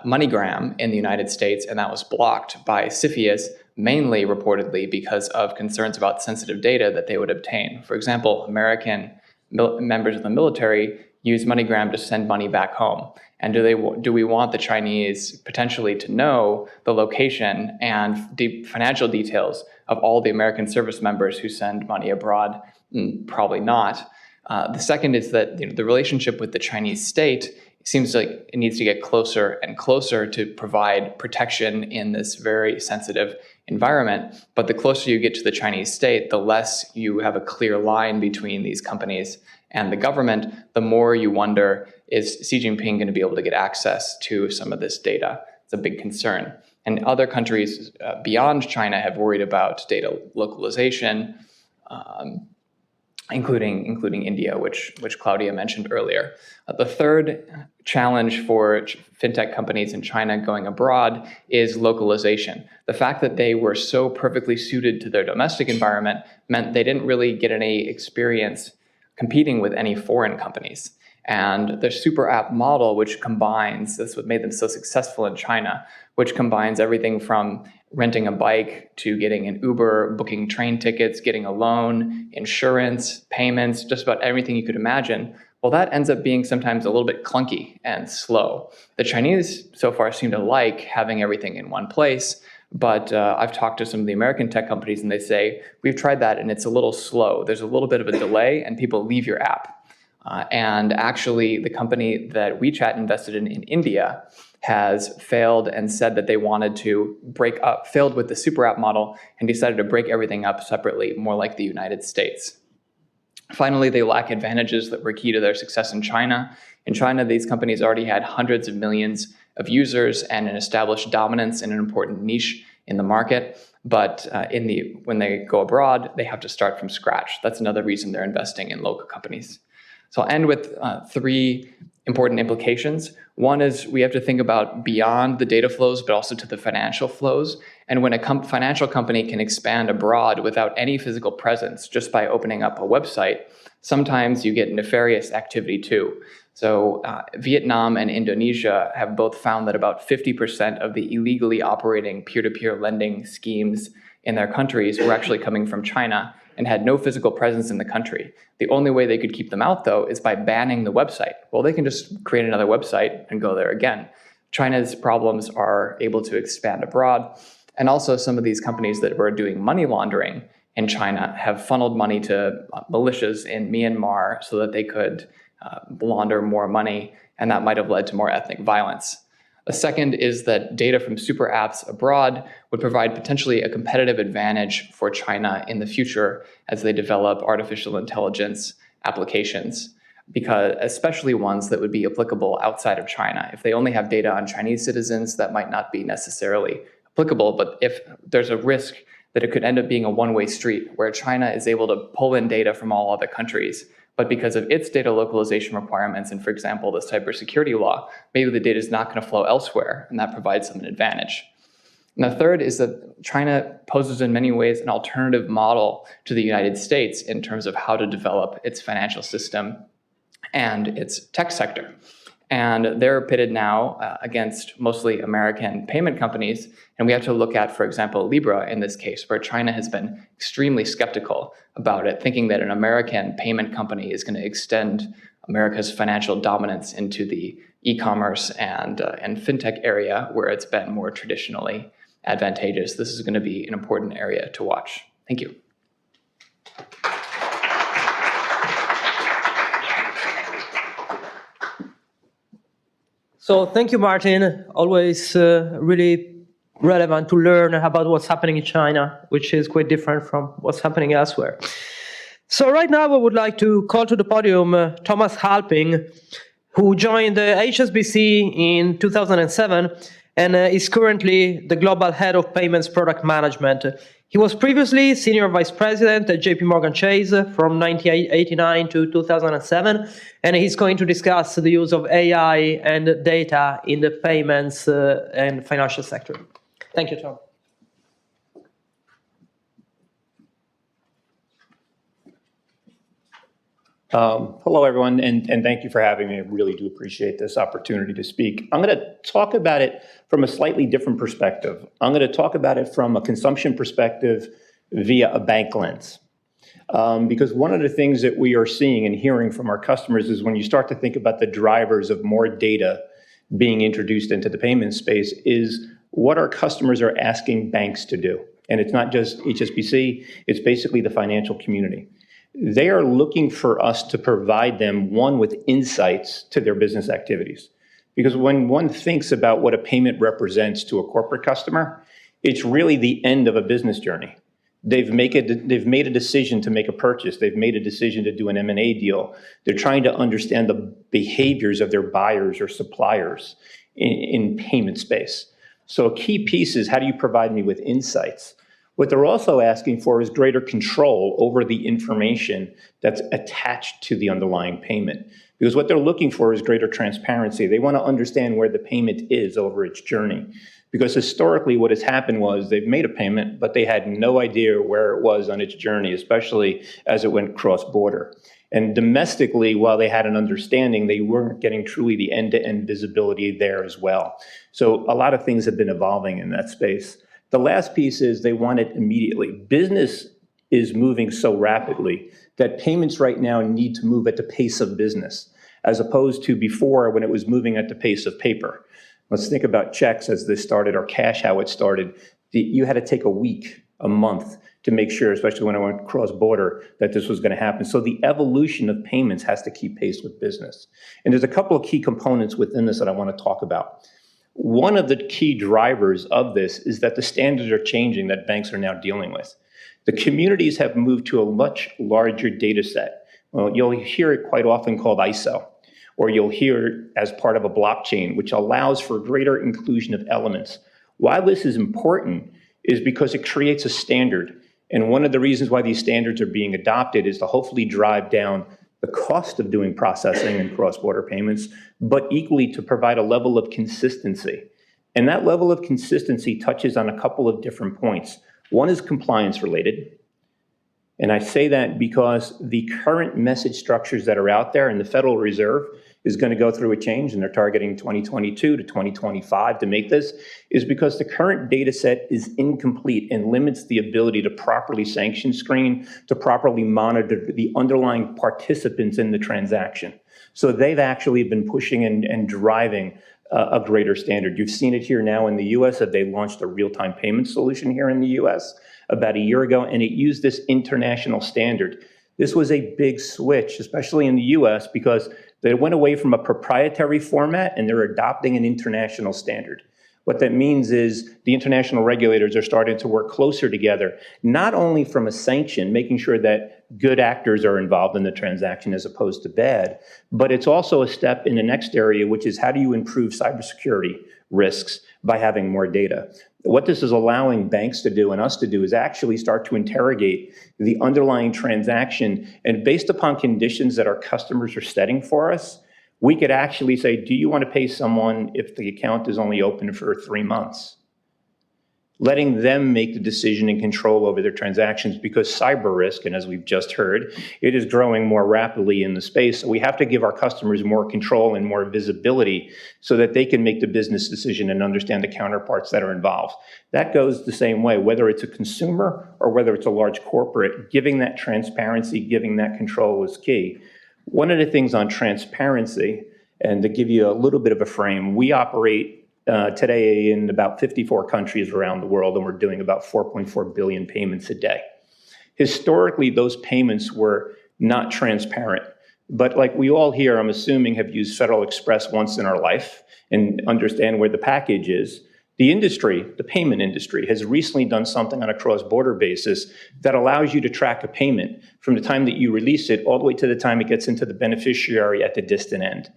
S4: MoneyGram in the United States, and that was blocked by CFIUS, mainly reportedly because of concerns about sensitive data that they would obtain. For example, American members of the military use MoneyGram to send money back home. And do we want the Chinese potentially to know the location and financial details of all the American service members who send money abroad? Probably not. The second is that the relationship with the Chinese state seems like it needs to get closer and closer to provide protection in this very sensitive environment. But the closer you get to the Chinese state, the less you have a clear line between these companies and the government, the more you wonder, is Xi Jinping going to be able to get access to some of this data? It's a big concern. And other countries beyond China have worried about data localization, including India, which Claudia mentioned earlier. The third challenge for fintech companies in China going abroad is localization. The fact that they were so perfectly suited to their domestic environment meant they didn't really get any experience competing with any foreign companies. And the super app model, which combines, that's what made them so successful in China, which combines everything from renting a bike to getting an Uber, booking train tickets, getting a loan, insurance, payments, just about everything you could imagine. Well, that ends up being sometimes a little bit clunky and slow. The Chinese so far seem to like having everything in one place, but I've talked to some of the American tech companies and they say, we've tried that and it's a little slow. There's a little bit of a delay and people leave your app. And actually, the company that WeChat invested in India has failed and said that they wanted to failed with the super app model and decided to break everything up separately, more like the United States. Finally, they lack advantages that were key to their success in China. In China, these companies already had hundreds of millions of users and an established dominance in an important niche in the market. But when they go abroad, they have to start from scratch. That's another reason they're investing in local companies. So I'll end with three important implications. One is we have to think about beyond the data flows, but also to the financial flows. And when a financial company can expand abroad without any physical presence, just by opening up a website, sometimes you get nefarious activity too. So Vietnam and Indonesia have both found that about 50% of the illegally operating peer-to-peer lending schemes in their countries were actually coming from China and had no physical presence in the country. The only way they could keep them out, though, is by banning the website. Well, they can just create another website and go there again. China's problems are able to expand abroad. And also some of these companies that were doing money laundering in China have funneled money to militias in Myanmar so that they could launder more money, and that might have led to more ethnic violence. A second is that data from super apps abroad would provide potentially a competitive advantage for China in the future as they develop artificial intelligence applications, because especially ones that would be applicable outside of China. If they only have data on Chinese citizens, that might not be necessarily applicable, but if there's a risk that it could end up being a one-way street where China is able to pull in data from all other countries, but because of its data localization requirements and, for example, the cybersecurity law, maybe the data is not going to flow elsewhere, and that provides them an advantage. And the third is that China poses in many ways an alternative model to the United States in terms of how to develop its financial system and its tech sector. And they're pitted now against mostly American payment companies. And we have to look at, for example, Libra in this case, where China has been extremely skeptical about it, thinking that an American payment company is going to extend America's financial dominance into the e-commerce and FinTech area where it's been more traditionally advantageous. This is going to be an important area to watch. Thank you.
S2: So thank you, Martin. Always really relevant to learn about what's happening in China, which is quite different from what's happening elsewhere. So right now, I would like to call to the podium Thomas Halpin, who joined the HSBC in 2007 and is currently the Global Head of Payments Product Management. He was previously Senior Vice President at JP Morgan Chase from 1989 to 2007, and he's going to discuss the use of AI and data in the payments and financial sector. Thank you, Tom.
S5: Hello, everyone, and thank you for having me. I really do appreciate this opportunity to speak. I'm going to talk about it from a slightly different perspective. I'm going to talk about it from a consumption perspective via a bank lens. Because one of the things that we are seeing and hearing from our customers is when you start to think about the drivers of more data being introduced into the payment space is what our customers are asking banks to do. And it's not just HSBC, it's basically the financial community. They are looking for us to provide them, one, with insights to their business activities. Because when one thinks about what a payment represents to a corporate customer, it's really the end of a business journey. They've made a decision to make a purchase. They've made a decision to do an M&A deal. They're trying to understand the behaviors of their buyers or suppliers in payment space. So a key piece is how do you provide me with insights? What they're also asking for is greater control over the information that's attached to the underlying payment. Because what they're looking for is greater transparency. They want to understand where the payment is over its journey. Because historically what has happened was they've made a payment, but they had no idea where it was on its journey, especially as it went cross-border. And domestically, while they had an understanding, they weren't getting truly the end-to-end visibility there as well. So a lot of things have been evolving in that space. The last piece is they want it immediately. Business is moving so rapidly that payments right now need to move at the pace of business, as opposed to before when it was moving at the pace of paper. Let's think about checks as this started, or cash, how it started. You had to take a week, a month to make sure, especially when I went cross-border, that this was going to happen. So the evolution of payments has to keep pace with business. And there's a couple of key components within this that I want to talk about. One of the key drivers of this is that the standards are changing that banks are now dealing with. The communities have moved to a much larger data set. Well, you'll hear it quite often called ISO, or you'll hear it as part of a blockchain, which allows for greater inclusion of elements. Why this is important is because it creates a standard. And one of the reasons why these standards are being adopted is to hopefully drive down the cost of doing processing and cross-border payments, but equally to provide a level of consistency. And that level of consistency touches on a couple of different points. One is compliance related. And I say that because the current message structures that are out there, and the Federal Reserve is going to go through a change, and they're targeting 2022 to 2025 to make this, is because the current data set is incomplete and limits the ability to properly sanction screen, to properly monitor the underlying participants in the transaction. So they've actually been pushing and driving a greater standard. You've seen it here now in the US, that they launched a real-time payment solution here in the US about a year ago, and it used this international standard. This was a big switch, especially in the US, because they went away from a proprietary format and they're adopting an international standard. What that means is the international regulators are starting to work closer together, not only from a sanction, making sure that good actors are involved in the transaction as opposed to bad, but it's also a step in the next area, which is how do you improve cybersecurity risks by having more data. What this is allowing banks to do and us to do is actually start to interrogate the underlying transaction, and based upon conditions that our customers are setting for us, we could actually say, do you want to pay someone if the account is only open for 3 months? Letting them make the decision and control over their transactions, because cyber risk, and as we've just heard, it is growing more rapidly in the space. So we have to give our customers more control and more visibility so that they can make the business decision and understand the counterparts that are involved. That goes the same way, whether it's a consumer or whether it's a large corporate, giving that transparency, giving that control is key. One of the things on transparency, and to give you a little bit of a frame, we operate today in about 54 countries around the world, and we're doing about 4.4 billion payments a day. Historically, those payments were not transparent. But like we all here, I'm assuming, have used Federal Express once in our life and understand where the package is. The industry, the payment industry, has recently done something on a cross-border basis that allows you to track a payment from the time that you release it all the way to the time it gets into the beneficiary at the distant end.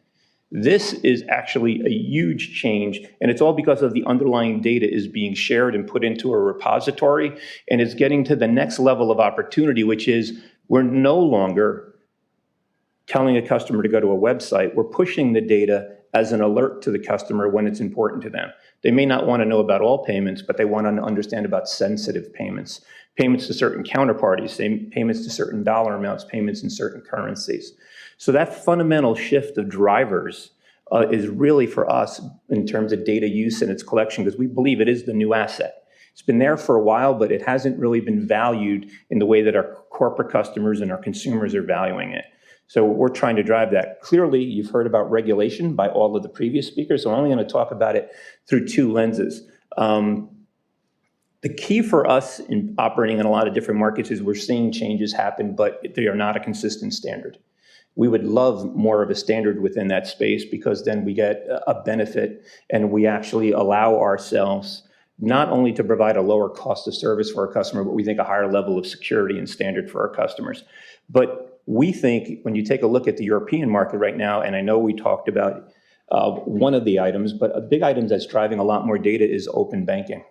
S5: This is actually a huge change, and it's all because of the underlying data is being shared and put into a repository, and it's getting to the next level of opportunity, which is we're no longer telling a customer to go to a website. We're pushing the data as an alert to the customer when it's important to them. They may not want to know about all payments, but they want to understand about sensitive payments, payments to certain counterparties, payments to certain dollar amounts, payments in certain currencies. So that fundamental shift of drivers is really for us in terms of data use and its collection, because we believe it is the new asset. It's been there for a while, but it hasn't really been valued in the way that our corporate customers and our consumers are valuing it. So we're trying to drive that. Clearly, you've heard about regulation by all of the previous speakers, so I'm only going to talk about it through two lenses. The key for us in operating in a lot of different markets is we're seeing changes happen, but they are not a consistent standard. We would love more of a standard within that space, because then we get a benefit and we actually allow ourselves not only to provide a lower cost of service for our customer, but we think a higher level of security and standard for our customers. But we think when you take a look at the European market right now, and I know we talked about one of the items, but a big item that's driving a lot more data is open banking.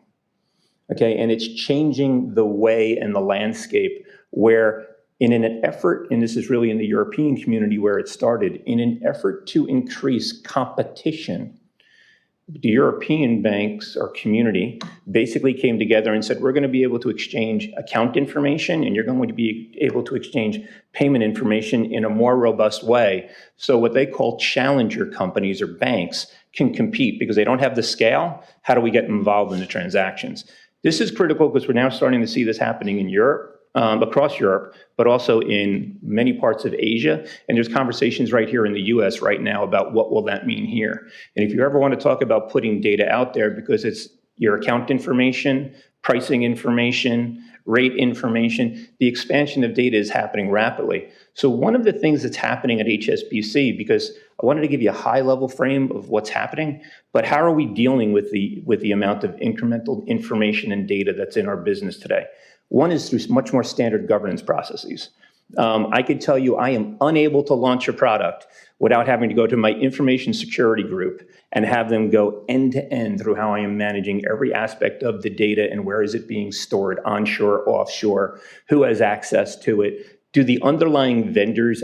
S5: Okay, and it's changing the way and the landscape where in an effort, and this is really in the European community where it started, in an effort to increase competition, the European banks or community basically came together and said, we're going to be able to exchange account information, and you're going to be able to exchange payment information in a more robust way. So what they call challenger companies or banks can compete because they don't have the scale. How do we get involved in the transactions? This is critical because we're now starting to see this happening in Europe, across Europe, but also in many parts of Asia. And there's conversations right here in the US right now about what will that mean here. And if you ever want to talk about putting data out there, because it's your account information, pricing information, rate information, the expansion of data is happening rapidly. So one of the things that's happening at HSBC, because I wanted to give you a high level frame of what's happening, but how are we dealing with the amount of incremental information and data that's in our business today? One is through much more standard governance processes. I could tell you I am unable to launch a product without having to go to my information security group and have them go end to end through how I am managing every aspect of the data and where is it being stored, onshore, offshore, who has access to it. Do the underlying vendors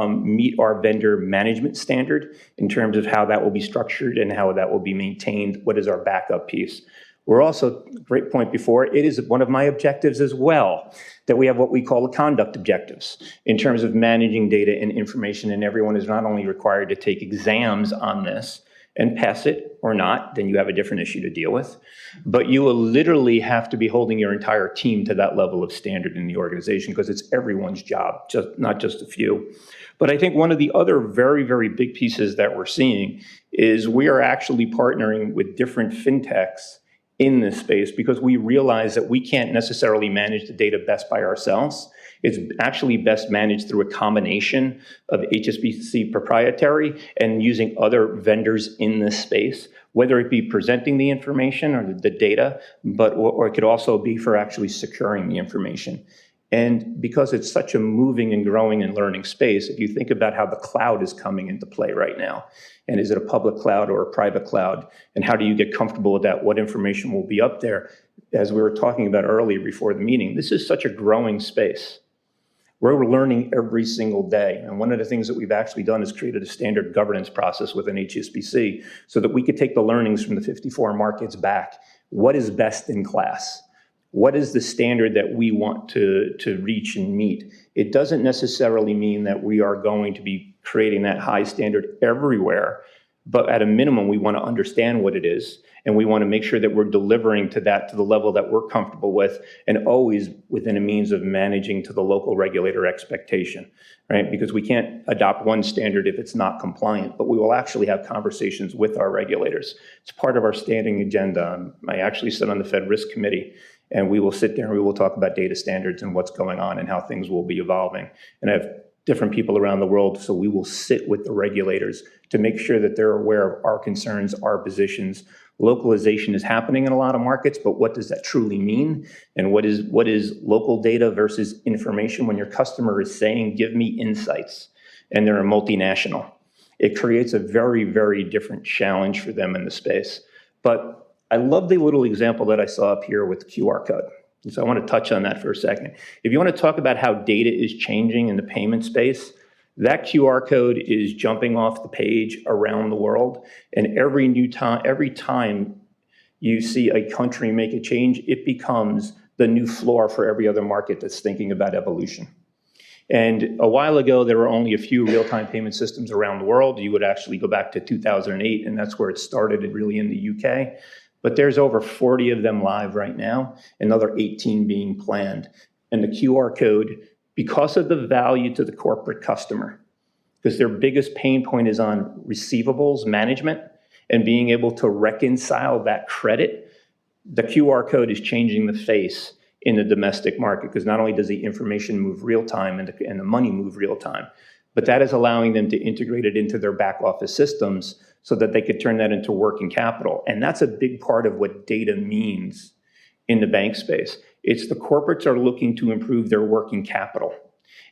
S5: meet our vendor management standard in terms of how that will be structured and how that will be maintained? What is our backup piece? We're also, great point before, it is one of my objectives as well, that we have what we call the conduct objectives in terms of managing data and information, and everyone is not only required to take exams on this and pass it or not, then you have a different issue to deal with, but you will literally have to be holding your entire team to that level of standard in the organization because it's everyone's job, not just a few. But I think one of the other very, very big pieces that we're seeing is we are actually partnering with different fintechs in this space because we realize that we can't necessarily manage the data best by ourselves. It's actually best managed through a combination of HSBC proprietary and using other vendors in this space, whether it be presenting the information or the data, or it could also be for actually securing the information. And because it's such a moving and growing and learning space, if you think about how the cloud is coming into play right now, and is it a public cloud or a private cloud, and how do you get comfortable with that? What information will be up there? As we were talking about earlier before the meeting, this is such a growing space. We're learning every single day. And one of the things that we've actually done is created a standard governance process within HSBC so that we could take the learnings from the 54 markets back. What is best in class? What is the standard that we want to reach and meet? It doesn't necessarily mean that we are going to be creating that high standard everywhere, but at a minimum, we want to understand what it is, and we want to make sure that we're delivering to that to the level that we're comfortable with, and always within a means of managing to the local regulator expectation, right? Because we can't adopt one standard if it's not compliant, but we will actually have conversations with our regulators. It's part of our standing agenda. I actually sit on the Fed Risk Committee, and we will sit there and we will talk about data standards and what's going on and how things will be evolving. And I have different people around the world, so we will sit with the regulators to make sure that they're aware of our concerns, our positions. Localization is happening in a lot of markets, but what does that truly mean? And what is local data versus information when your customer is saying, give me insights, and they're a multinational? It creates a very, very different challenge for them in the space. But I love the little example that I saw up here with QR code. So I want to touch on that for a second. If you want to talk about how data is changing in the payment space, that QR code is jumping off the page around the world. And every time you see a country make a change, it becomes the new floor for every other market that's thinking about evolution. And a while ago, there were only a few real-time payment systems around the world. You would actually go back to 2008, and that's where it started, really in the UK. But there's over 40 of them live right now, another 18 being planned. And the QR code, because of the value to the corporate customer, because their biggest pain point is on receivables management and being able to reconcile that credit, the QR code is changing the face in the domestic market, because not only does the information move real time and the money move real time, but that is allowing them to integrate it into their back office systems so that they could turn that into working capital. And that's a big part of what data means in the bank space. It's the corporates are looking to improve their working capital.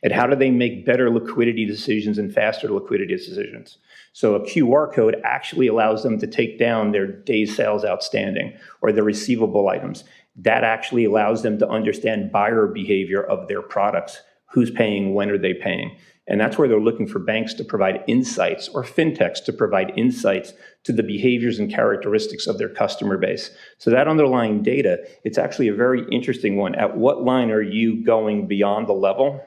S5: And how do they make better liquidity decisions and faster liquidity decisions? So a QR code actually allows them to take down their days sales outstanding or their receivable items. That actually allows them to understand buyer behavior of their products. Who's paying, when are they paying? And that's where they're looking for banks to provide insights, or fintechs to provide insights to the behaviors and characteristics of their customer base. So that underlying data, it's actually a very interesting one. At what line are you going beyond the level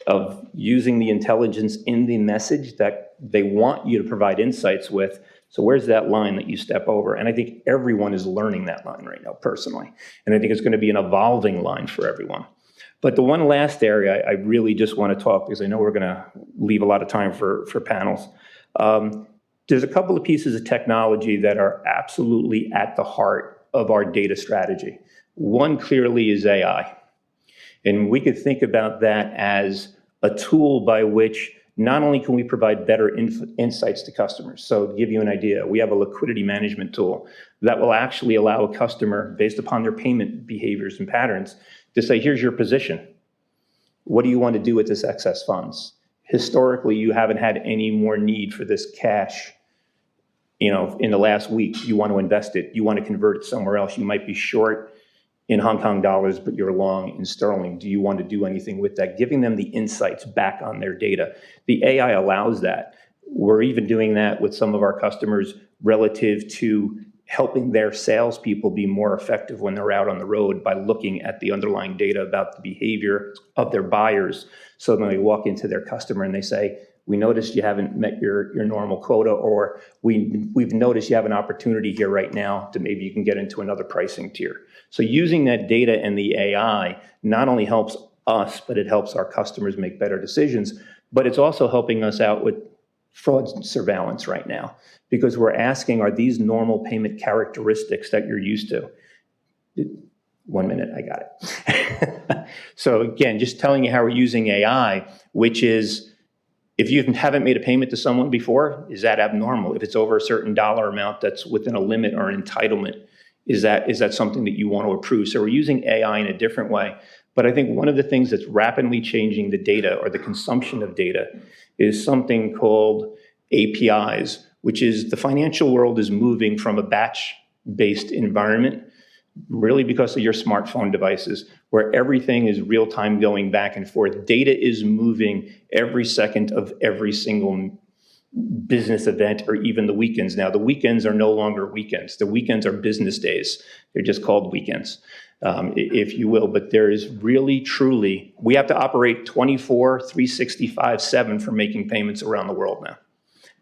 S5: of using the intelligence in the message that they want you to provide insights with? So where's that line that you step over? And I think everyone is learning that line right now, personally. And I think it's going to be an evolving line for everyone. But the one last area I really just want to talk, because I know we're going to leave a lot of time for panels. There's a couple of pieces of technology that are absolutely at the heart of our data strategy. One clearly is AI. And we could think about that as a tool by which not only can we provide better insights to customers. So to give you an idea, we have a liquidity management tool that will actually allow a customer, based upon their payment behaviors and patterns, to say, here's your position. What do you want to do with this excess funds? Historically, you haven't had any more need for this cash, in the last week. You want to invest it. You want to convert it somewhere else. You might be short in Hong Kong dollars, but you're long in sterling. Do you want to do anything with that? Giving them the insights back on their data. The AI allows that. We're even doing that with some of our customers relative to helping their salespeople be more effective when they're out on the road by looking at the underlying data about the behavior of their buyers. So when they walk into their customer and they say, we noticed you haven't met your normal quota, or we've noticed you have an opportunity here right now to maybe you can get into another pricing tier. So using that data and the AI not only helps us, but it helps our customers make better decisions, but it's also helping us out with fraud surveillance right now, because we're asking, are these normal payment characteristics that you're used to? 1 minute, I got it. So again, just telling you how we're using AI, which is, if you haven't made a payment to someone before, is that abnormal? If it's over a certain dollar amount that's within a limit or an entitlement, is that something that you want to approve? So we're using AI in a different way. But I think one of the things that's rapidly changing the data, or the consumption of data, is something called APIs, which is the financial world is moving from a batch-based environment, really because of your smartphone devices, where everything is real-time going back and forth. Data is moving every second of every single business event, or even the weekends. Now, the weekends are no longer weekends. The weekends are business days. They're just called weekends, if you will. But there is really, truly, we have to operate 24, 365, 7 for making payments around the world now.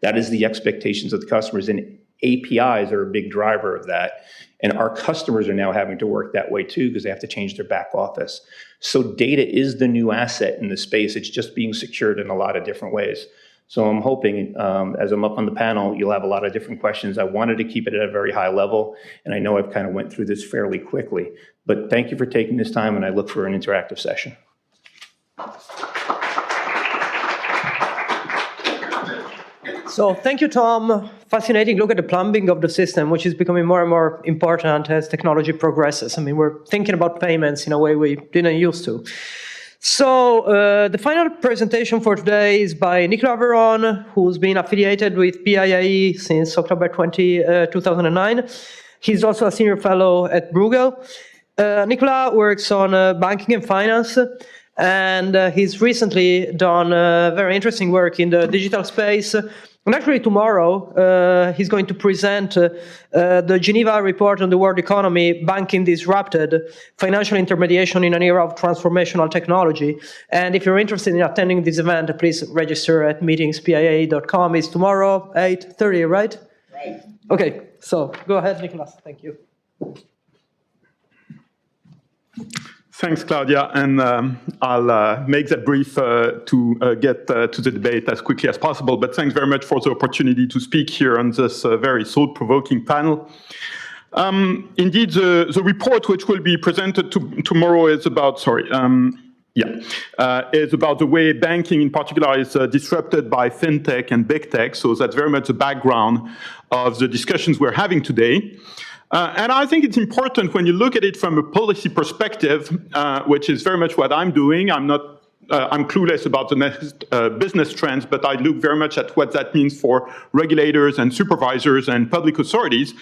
S5: That is the expectations of the customers, and APIs are a big driver of that. And our customers are now having to work that way too, because they have to change their back office. So data is the new asset in the space. It's just being secured in a lot of different ways. So I'm hoping, as I'm up on the panel, you'll have a lot of different questions. I wanted to keep it at a very high level, and I know I've kind of went through this fairly quickly. But thank you for taking this time, and I look for an interactive session.
S2: So thank you, Tom. Fascinating look at the plumbing of the system, which is becoming more and more important as technology progresses. I mean, we're thinking about payments in a way we didn't used to. So the final presentation for today is by Nicolas Véron, who's been affiliated with PIIE since October 2009. He's also a senior fellow at Bruegel. Nicolas works on banking and finance, and he's recently done very interesting work in the digital space. And actually tomorrow, he's going to present the Geneva report on the world economy, Banking Disrupted, Financial Intermediation in an Era of Transformational Technology. And if you're interested in attending this event, please register at meetingspia.com. It's tomorrow, 8:30, right? Right. Okay, so go ahead, Nicolas. Thank you.
S6: Thanks, Claudia, and I'll make that brief to get to the debate as quickly as possible, but thanks very much for the opportunity to speak here on this very thought-provoking panel. Indeed, the report which will be presented tomorrow is about, is about the way banking in particular is disrupted by FinTech and Big Tech, so that's very much the background of the discussions we're having today. And I think it's important when you look at it from a policy perspective, which is very much what I'm doing. I'm clueless about the next business trends, but I look very much at what that means for regulators and supervisors and public authorities.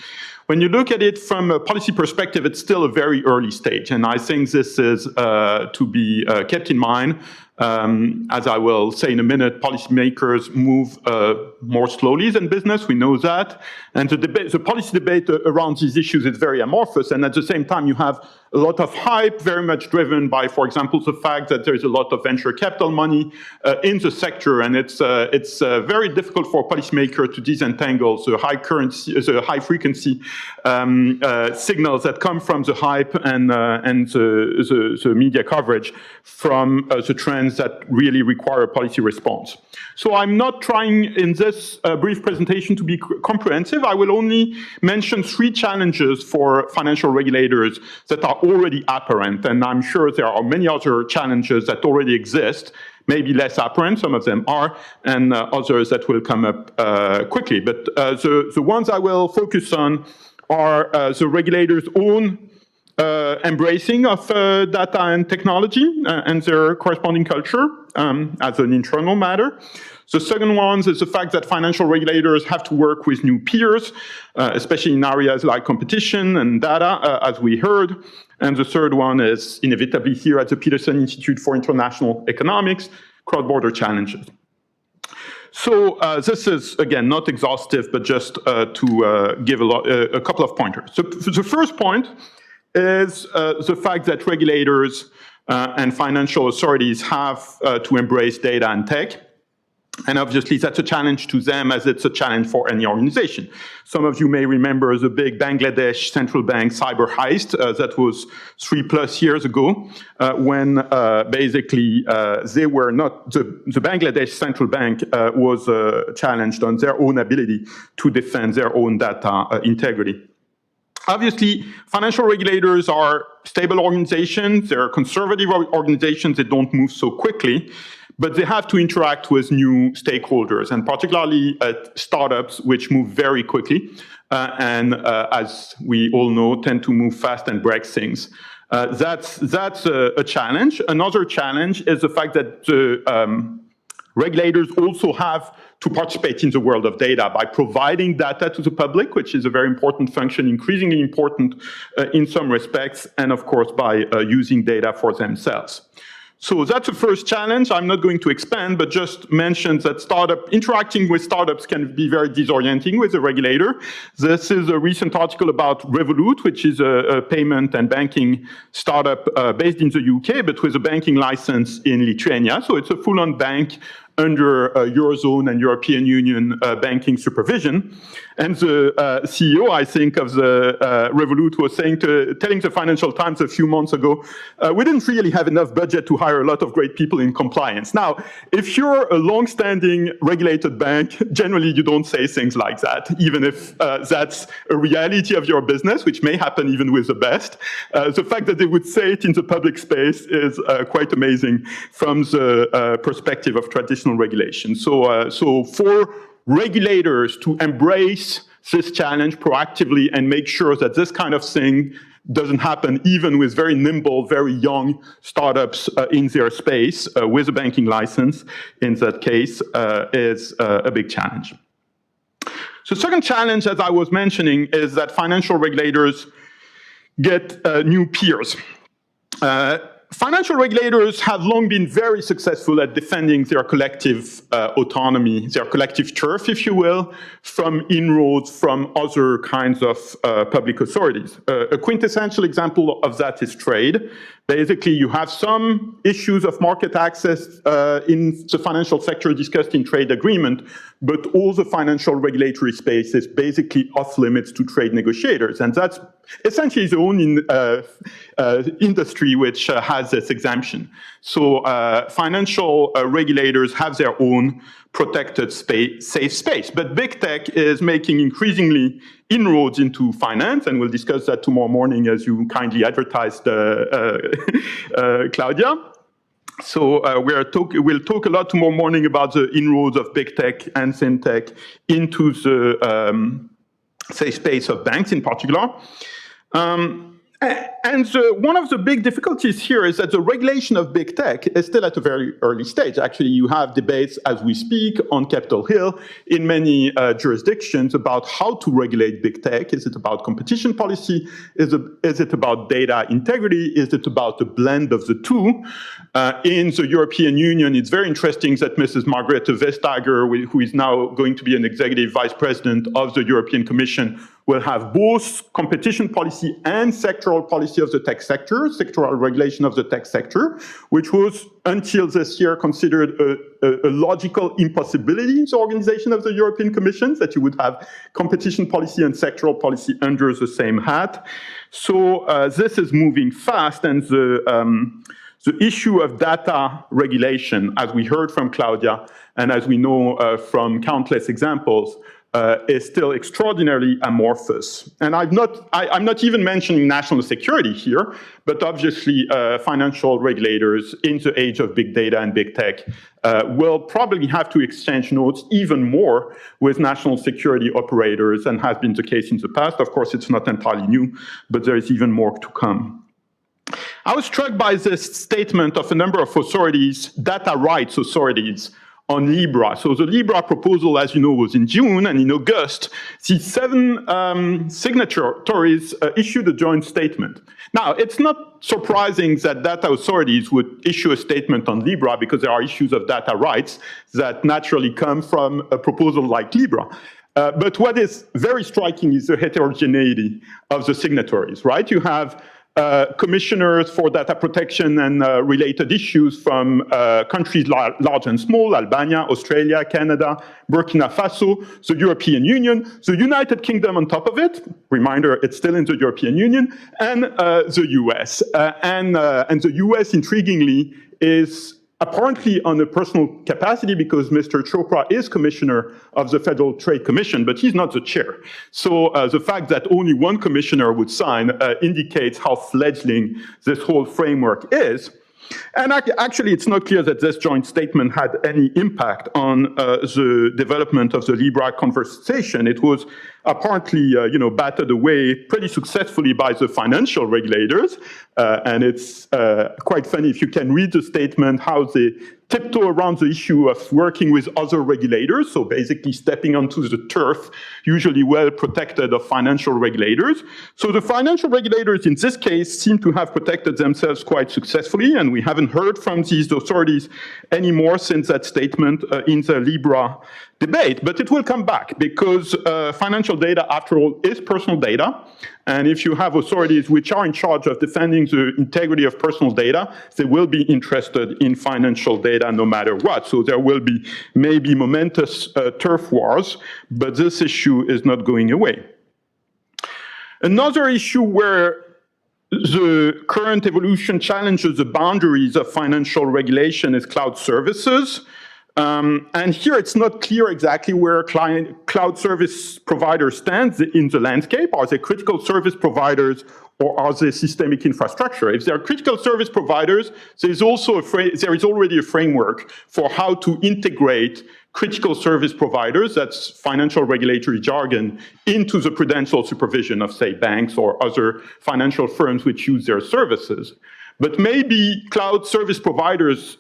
S6: When you look at it from a policy perspective, it's still a very early stage, and I think this is to be kept in mind. As I will say in a minute, policymakers move more slowly than business, we know that. And the policy debate around these issues is very amorphous, and at the same time you have a lot of hype, very much driven by, for example, the fact that there's a lot of venture capital money in the sector, and it's very difficult for a policymaker to disentangle the high frequency signals that come from the hype and the media coverage from the trends that really require a policy response. So I'm not trying in this brief presentation to be comprehensive. I will only mention 3 challenges for financial regulators that are already apparent, and I'm sure there are many other challenges that already exist, maybe less apparent, some of them are, and others that will come up quickly. But the ones I will focus on are the regulators' own embracing of data and technology and their corresponding culture as an internal matter. The second one is the fact that financial regulators have to work with new peers, especially in areas like competition and data, as we heard. And the third one is inevitably here at the Peterson Institute for International Economics, cross-border challenges. So this is, again, not exhaustive, but just to give a couple of pointers. So the first point is the fact that regulators and financial authorities have to embrace data and tech. And obviously, that's a challenge to them as it's a challenge for any organization. Some of you may remember the big Bangladesh central bank cyber heist that was 3+ years ago when basically they were not, the Bangladesh central bank was challenged on their own ability to defend their own data integrity. Obviously, financial regulators are stable organizations. They're conservative organizations. They don't move so quickly, but they have to interact with new stakeholders, and particularly at startups, which move very quickly, and as we all know, tend to move fast and break things. That's a challenge. Another challenge is the fact that the regulators also have to participate in the world of data by providing data to the public, which is a very important function, increasingly important in some respects, and of course by using data for themselves. So that's the first challenge. I'm not going to expand, but just mention that interacting with startups can be very disorienting with a regulator. This is a recent article about Revolut, which is a payment and banking startup based in the UK, but with a banking license in Lithuania. So it's a full-on bank under Eurozone and European Union banking supervision. And the CEO, I think, of the Revolut was telling the Financial Times a few months ago, we didn't really have enough budget to hire a lot of great people in compliance. Now, if you're a long-standing regulated bank, generally you don't say things like that, even if that's a reality of your business, which may happen even with the best. The fact that they would say it in the public space is quite amazing from the perspective of traditional regulation. So for regulators to embrace this challenge proactively and make sure that this kind of thing doesn't happen even with very nimble, very young startups in their space with a banking license in that case is a big challenge. So the second challenge, as I was mentioning, is that financial regulators get new peers. Financial regulators have long been very successful at defending their collective autonomy, their collective turf, if you will, from inroads from other kinds of public authorities. A quintessential example of that is trade. Basically, you have some issues of market access in the financial sector discussed in trade agreement, but all the financial regulatory space is basically off limits to trade negotiators. And that's essentially the only industry which has this exemption. So financial regulators have their own protected safe space. But big tech is making increasingly inroads into finance, and we'll discuss that tomorrow morning as you kindly advertised, Claudia. So we'll talk a lot tomorrow morning about the inroads of big tech and fintech into the safe space of banks in particular. And one of the big difficulties here is that the regulation of big tech is still at a very early stage. Actually, you have debates as we speak on Capitol Hill in many jurisdictions about how to regulate big tech. Is it about competition policy? Is it about data integrity? Is it about a blend of the two? In the European Union, it's very interesting that Mrs. Margrethe Vestager, who is now going to be an executive vice president of the European Commission, will have both competition policy and sectoral policy of the tech sector, sectoral regulation of the tech sector, which was until this year considered a logical impossibility in the organization of the European Commission, that you would have competition policy and sectoral policy under the same hat. So this is moving fast, and the issue of data regulation, as we heard from Claudia, and as we know from countless examples, is still extraordinarily amorphous. And I'm not even mentioning national security here, but obviously financial regulators in the age of big data and big tech will probably have to exchange notes even more with national security operators, and has been the case in the past. Of course, it's not entirely new, but there is even more to come. I was struck by this statement of a number of authorities, data rights authorities, on Libra. So the Libra proposal, as you know, was in June, and in August, the 7 signatories issued a joint statement. Now, it's not surprising that data authorities would issue a statement on Libra, because there are issues of data rights that naturally come from a proposal like Libra. But what is very striking is the heterogeneity of the signatories, right? You have commissioners for data protection and related issues from countries large and small: Albania, Australia, Canada, Burkina Faso, the European Union, the United Kingdom on top of it. Reminder, it's still in the European Union, and the US. And the US, intriguingly, is apparently on a personal capacity, because Mr. Chopra is commissioner of the Federal Trade Commission, but he's not the chair. So the fact that only one commissioner would sign indicates how fledgling this whole framework is. And actually, it's not clear that this joint statement had any impact on the development of the Libra conversation. It was apparently, battered away pretty successfully by the financial regulators. And it's quite funny, if you can read the statement, how they tiptoe around the issue of working with other regulators, so basically stepping onto the turf, usually well protected, of financial regulators. So the financial regulators in this case seem to have protected themselves quite successfully, and we haven't heard from these authorities anymore since that statement in the Libra debate. But it will come back, because financial data, after all, is personal data. And if you have authorities which are in charge of defending the integrity of personal data, they will be interested in financial data no matter what. So there will be maybe momentous turf wars, but this issue is not going away. Another issue where the current evolution challenges the boundaries of financial regulation is cloud services. And here it's not clear exactly where cloud service providers stand in the landscape. Are they critical service providers, or are they systemic infrastructure? If they're critical service providers, there is already a framework for how to integrate critical service providers, that's financial regulatory jargon, into the prudential supervision of, say, banks or other financial firms which use their services. But maybe cloud service providers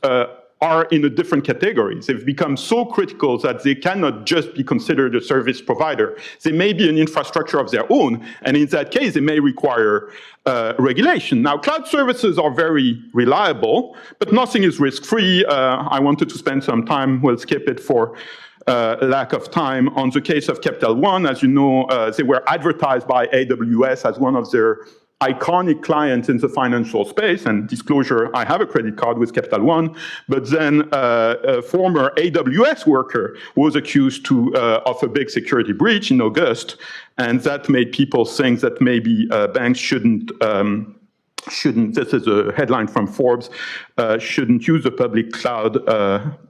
S6: are in a different category. They've become so critical that they cannot just be considered a service provider. They may be an infrastructure of their own, and in that case, they may require regulation. Now, cloud services are very reliable, but nothing is risk-free. I wanted to spend some time, we'll skip it for lack of time, on the case of Capital One. As you know, they were advertised by AWS as one of their iconic clients in the financial space, and disclosure, I have a credit card with Capital One, but then a former AWS worker was accused of a big security breach in August, and that made people think that maybe banks shouldn't, this is a headline from Forbes, shouldn't use the public cloud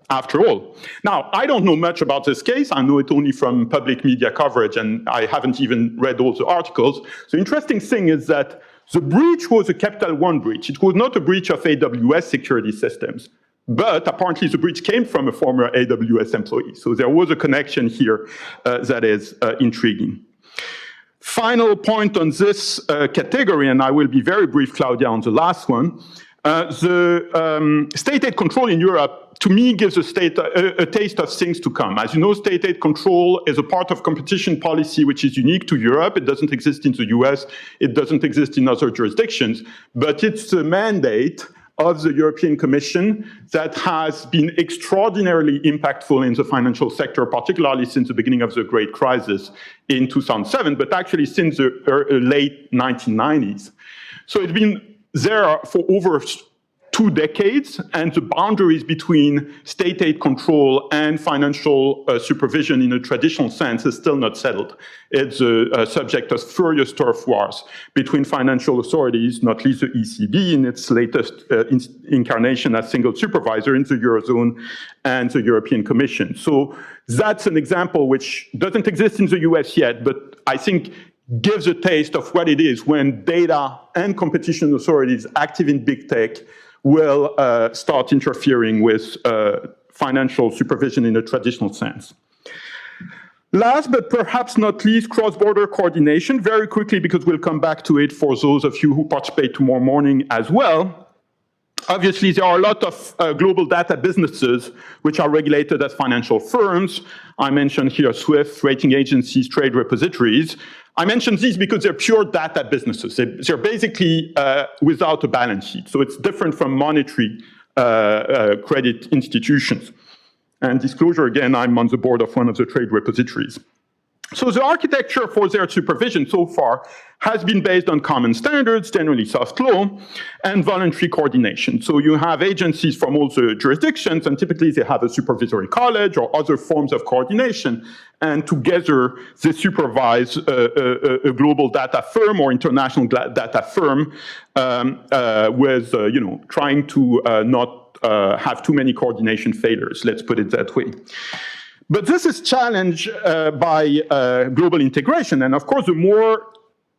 S6: after all. Now, I don't know much about this case. I know it only from public media coverage, and I haven't even read all the articles. The interesting thing is that the breach was a Capital One breach. It was not a breach of AWS security systems, but apparently the breach came from a former AWS employee. So there was a connection here that is intriguing. Final point on this category, and I will be very brief, Claudia, on the last one. The state aid control in Europe, to me, gives a taste of things to come. As you know, state aid control is a part of competition policy which is unique to Europe. It doesn't exist in the US. It doesn't exist in other jurisdictions. But it's a mandate of the European Commission that has been extraordinarily impactful in the financial sector, particularly since the beginning of the Great Crisis in 2007, but actually since the late 1990s. So it's been there for over 2 decades, and the boundaries between state aid control and financial supervision in a traditional sense is still not settled. It's a subject of furious turf wars between financial authorities, not least the ECB in its latest incarnation as single supervisor in the Eurozone, and the European Commission. So that's an example which doesn't exist in the US yet, but I think gives a taste of what it is when data and competition authorities active in big tech will start interfering with financial supervision in a traditional sense. Last, but perhaps not least, cross-border coordination. Very quickly, because we'll come back to it for those of you who participate tomorrow morning as well. Obviously, there are a lot of global data businesses which are regulated as financial firms. I mentioned here SWIFT, rating agencies, trade repositories. I mention these because they're pure data businesses. They're basically without a balance sheet. So it's different from monetary credit institutions. And disclosure, again, I'm on the board of one of the trade repositories. So the architecture for their supervision so far has been based on common standards, generally soft law, and voluntary coordination. So you have agencies from all the jurisdictions, and typically they have a supervisory college or other forms of coordination, and together they supervise a global data firm or international data firm with, trying to not have too many coordination failures, let's put it that way. But this is challenged by global integration. And of course, the more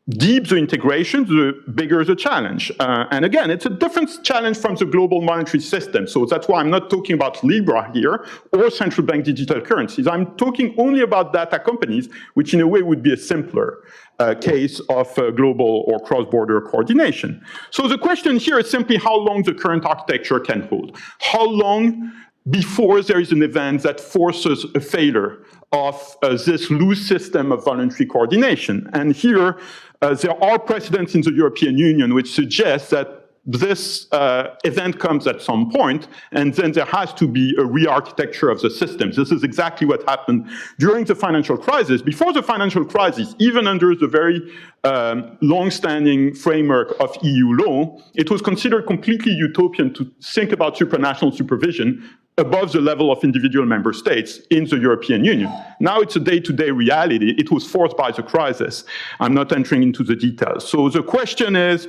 S6: deep the integration, the bigger the challenge. And again, it's a different challenge from the global monetary system. So that's why I'm not talking about Libra here or central bank digital currencies. I'm talking only about data companies, which in a way would be a simpler case of global or cross-border coordination. So the question here is simply how long the current architecture can hold. How long before there is an event that forces a failure of this loose system of voluntary coordination. And here, there are precedents in the European Union which suggest that this event comes at some point, and then there has to be a re-architecture of the systems. This is exactly what happened during the financial crisis. Before the financial crisis, even under the very long-standing framework of EU law, it was considered completely utopian to think about supranational supervision above the level of individual member states in the European Union. Now it's a day-to-day reality. It was forced by the crisis. I'm not entering into the details. So the question is,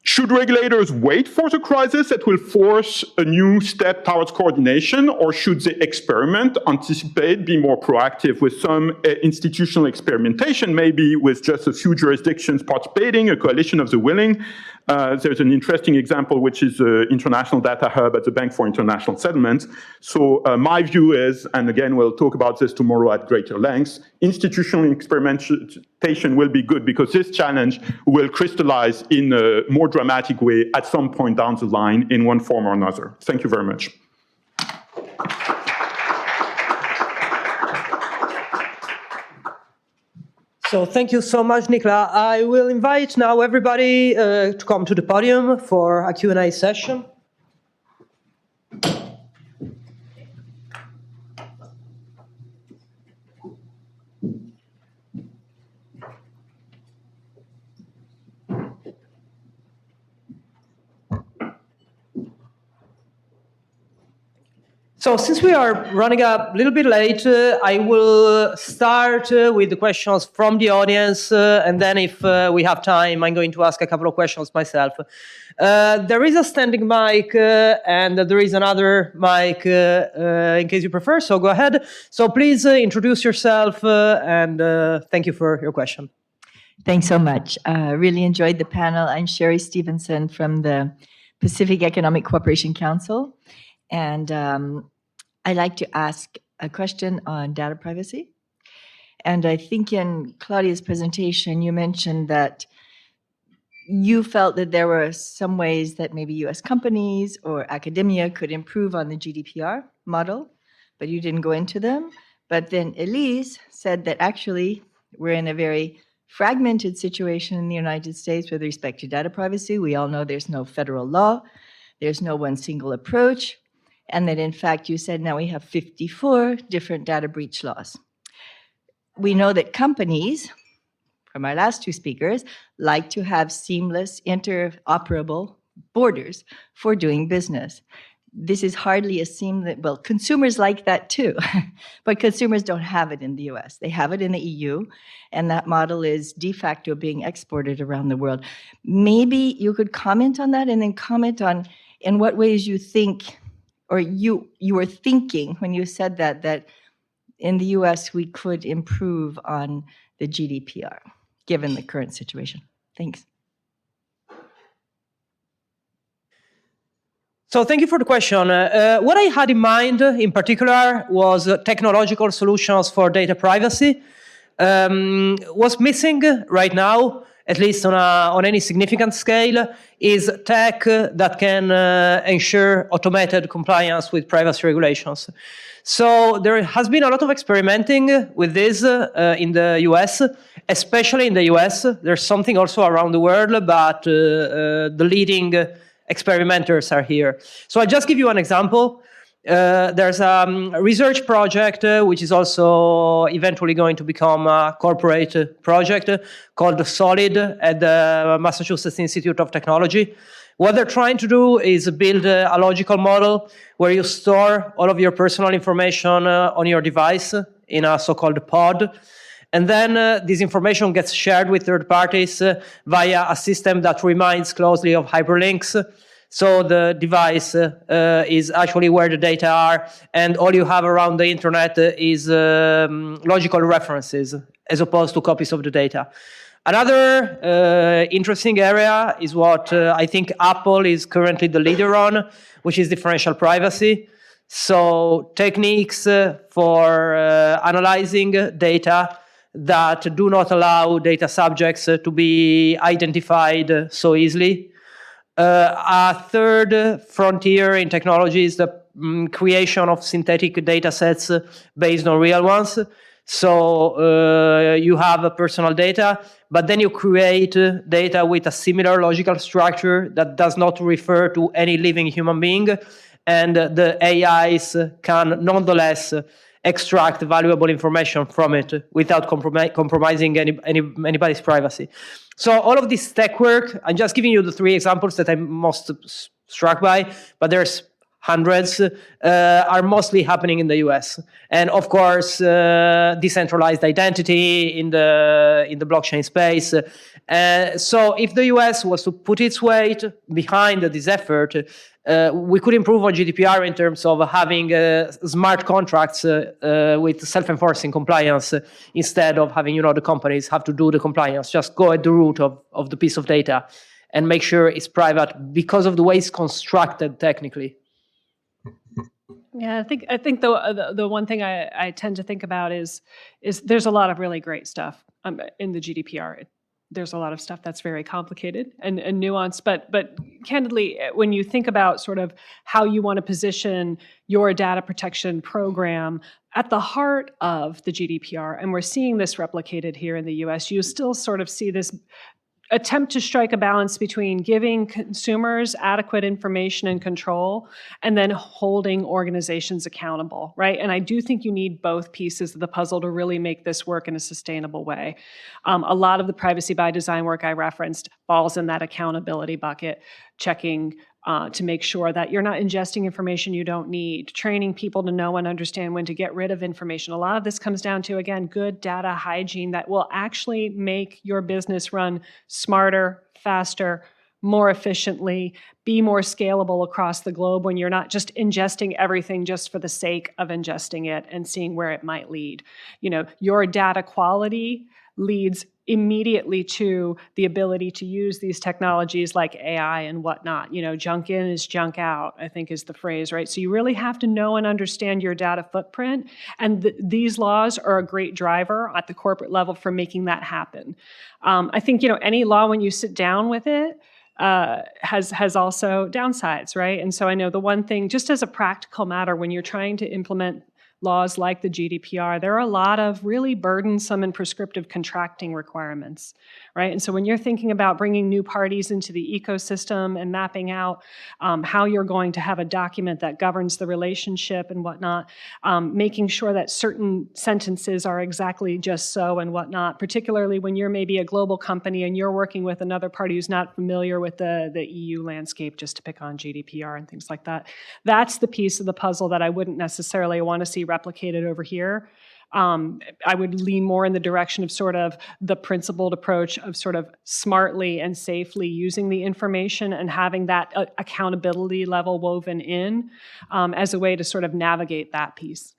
S6: should regulators wait for the crisis that will force a new step towards coordination, or should they experiment, anticipate, be more proactive with some institutional experimentation, maybe with just a few jurisdictions participating, a coalition of the willing, There's an interesting example, which is the International Data Hub at the Bank for International Settlements. So my view is, and again, we'll talk about this tomorrow at greater length, institutional experimentation will be good because this challenge will crystallize in a more dramatic way at some point down the line in one form or another. Thank you very much.
S2: So thank you so much, Nicolas. I will invite now everybody to come to the podium for a Q&A session. So since we are running a little bit late, I will start with the questions from the audience, and then if we have time, I'm going to ask a couple of questions myself. There is a standing mic, and there is another mic in case you prefer, so go ahead. So please introduce yourself, and thank you for your question.
S7: Thanks so much. Really enjoyed the panel. I'm Sherry Stevenson from the Pacific Economic Cooperation Council. And I'd like to ask a question on data privacy. And I think in Claudia's presentation, you mentioned that you felt that there were some ways that maybe US companies or academia could improve on the GDPR model, but you didn't go into them. But then Elise said that actually we're in a very fragmented situation in the United States with respect to data privacy. We all know there's no federal law. There's no one single approach. And that in fact, you said now we have 54 different data breach laws. We know that companies, from our last two speakers, like to have seamless, interoperable borders for doing business. This is hardly a seamless, well, consumers like that too, but consumers don't have it in the US. They have it in the EU, and that model is de facto being exported around the world. Maybe you could comment on that and then comment on in what ways you think, or you were thinking when you said that in the US we could improve on the GDPR, given the current situation. Thanks.
S2: So thank you for the question. What I had in mind in particular was technological solutions for data privacy. What's missing right now, at least on any significant scale, is tech that can ensure automated compliance with privacy regulations. So there has been a lot of experimenting with this in the US, especially in the US. There's something also around the world, but the leading experimenters are here. So I'll just give you an example. There's a research project which is also eventually going to become a corporate project called SOLID at the Massachusetts Institute of Technology. What they're trying to do is build a logical model where you store all of your personal information on your device in a so-called pod. And then this information gets shared with third parties via a system that reminds closely of hyperlinks. So the device is actually where the data are, and all you have around the internet is logical references as opposed to copies of the data. Another interesting area is what I think Apple is currently the leader on, which is differential privacy. So techniques for analyzing data that do not allow data subjects to be identified so easily. A third frontier in technology is the creation of synthetic data sets based on real ones. So you have personal data, but then you create data with a similar logical structure that does not refer to any living human being, and the AIs can nonetheless extract valuable information from it without compromising anybody's privacy. So all of this tech work, I'm just giving you the three examples that I'm most struck by, but there's hundreds, are mostly happening in the US. And of course, decentralized identity in the blockchain space. So if the US was to put its weight behind this effort, we could improve on GDPR in terms of having smart contracts with self-enforcing compliance instead of having, the companies have to do the compliance, just go at the root of the piece of data. and make sure it's private because of the way it's constructed technically.
S3: Yeah, I think the one thing I tend to think about is there's a lot of really great stuff in the GDPR. There's a lot of stuff that's very complicated and nuanced, but candidly, when you think about sort of how you want to position your data protection program at the heart of the GDPR, and we're seeing this replicated here in the US, you still sort of see this attempt to strike a balance between giving consumers adequate information and control and then holding organizations accountable, right? And I do think you need both pieces of the puzzle to really make this work in a sustainable way. A lot of the privacy by design work I referenced falls in that accountability bucket, checking to make sure that you're not ingesting information you don't need, training people to know and understand when to get rid of information. A lot of this comes down to, again, good data hygiene that will actually make your business run smarter, faster, more efficiently, be more scalable across the globe when you're not just ingesting everything just for the sake of ingesting it and seeing where it might lead. You know, your data quality leads immediately to the ability to use these technologies like AI and whatnot. You know, junk in is junk out, I think is the phrase, right? So you really have to know and understand your data footprint. And these laws are a great driver at the corporate level for making that happen. I think, you know, any law, when you sit down with it, has also downsides, right? And so I know the one thing, just as a practical matter, when you're trying to implement laws like the GDPR, there are a lot of really burdensome and prescriptive contracting requirements, right? And so when you're thinking about bringing new parties into the ecosystem and mapping out how you're going to have a document that governs the relationship and whatnot, making sure that certain sentences are exactly just so and whatnot, particularly when you're maybe a global company and you're working with another party who's not familiar with the EU landscape, just to pick on GDPR and things like that. That's the piece of the puzzle that I wouldn't necessarily want to see replicated over here. I would lean more in the direction of sort of the principled approach of sort of smartly and safely using the information and having that accountability level woven in as a way to sort of navigate that piece.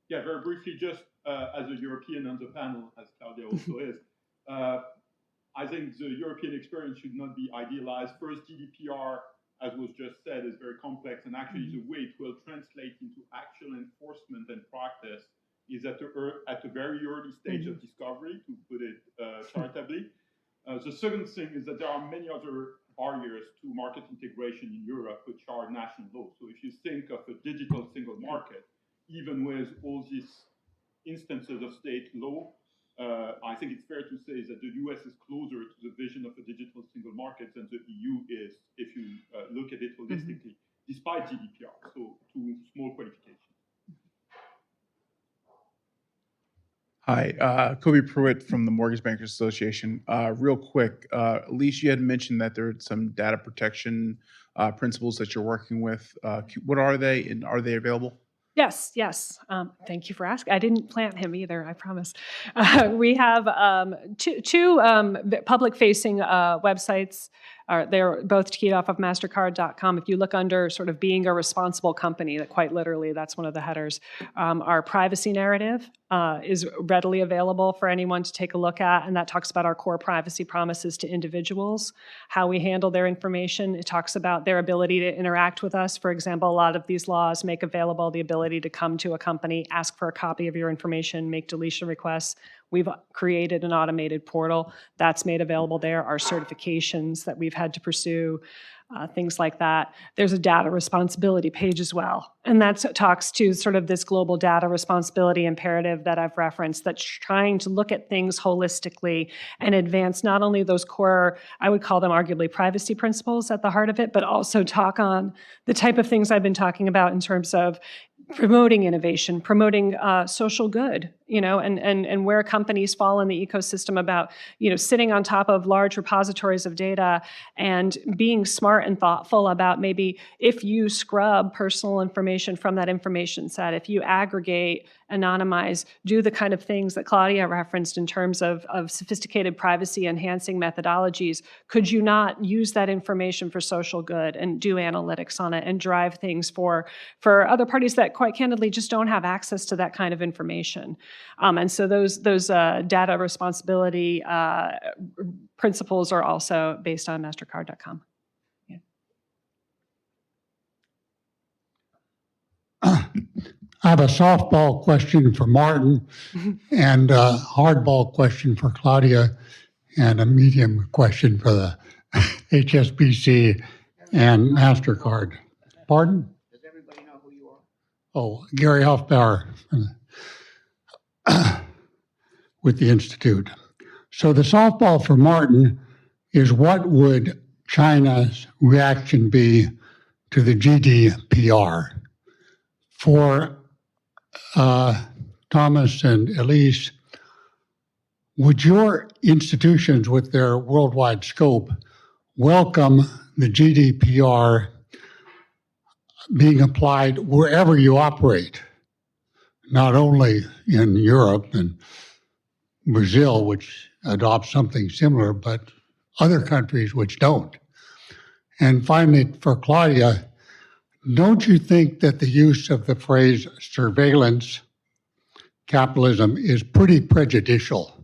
S6: Yeah, very briefly, just as a European on the panel, as Claudia also is, I think the European experience should not be idealized. First, GDPR, as was just said, is very complex, and actually the way it will translate into actual enforcement and practice is at a very early stage of discovery, to put it charitably. The second thing is that there are many other barriers to market integration in Europe, which are national law. So if you think of a digital single market, even with all these instances of state law, I think it's fair to say that the US is closer to the vision of a digital single market than the EU is, if you look at it holistically, despite GDPR. So, two small qualifications.
S8: Hi, Kobe Pruitt from the Mortgage Bankers Association. Real quick, Elise, you had mentioned that there are some data protection principles that you're working with. What are they, and are they available?
S3: Yes. Thank you for asking. I didn't plant him either, I promise. We have two public-facing websites. They're both keyed off of Mastercard.com. If you look under sort of being a responsible company, that quite literally, that's one of the headers. Our privacy narrative is readily available for anyone to take a look at, and that talks about our core privacy promises to individuals, how we handle their information. It talks about their ability to interact with us. For example, a lot of these laws make available the ability to come to a company, ask for a copy of your information, make deletion requests. We've created an automated portal that's made available there, our certifications that we've had to pursue, things like that. There's a data responsibility page as well. And that talks to sort of this global data responsibility imperative that I've referenced, that's trying to look at things holistically and advance not only those core, I would call them arguably privacy principles at the heart of it, but also talk on the type of things I've been talking about in terms of promoting innovation, promoting social good, and where companies fall in the ecosystem about, sitting on top of large repositories of data and being smart and thoughtful about maybe if you scrub personal information from that information set, if you aggregate, anonymize, do the kind of things that Claudia referenced in terms of sophisticated privacy enhancing methodologies, could you not use that information for social good and do analytics on it and drive things for other parties that quite candidly just don't have access to that kind of information? And so those data responsibility principles are also based on Mastercard.com.
S9: I have a softball question for Martin and a hardball question for Claudia and a medium question for the HSBC and Mastercard. Pardon? Does everybody know who you are? Oh, Gary Hofbauer with the Institute. So the softball for Martin is, what would China's reaction be to the GDPR? For Thomas and Elise, would your institutions with their worldwide scope welcome the GDPR being applied wherever you operate, not only in Europe and Brazil, which adopts something similar, but other countries which don't? And finally, for Claudia, don't you think that the use of the phrase surveillance capitalism is pretty prejudicial?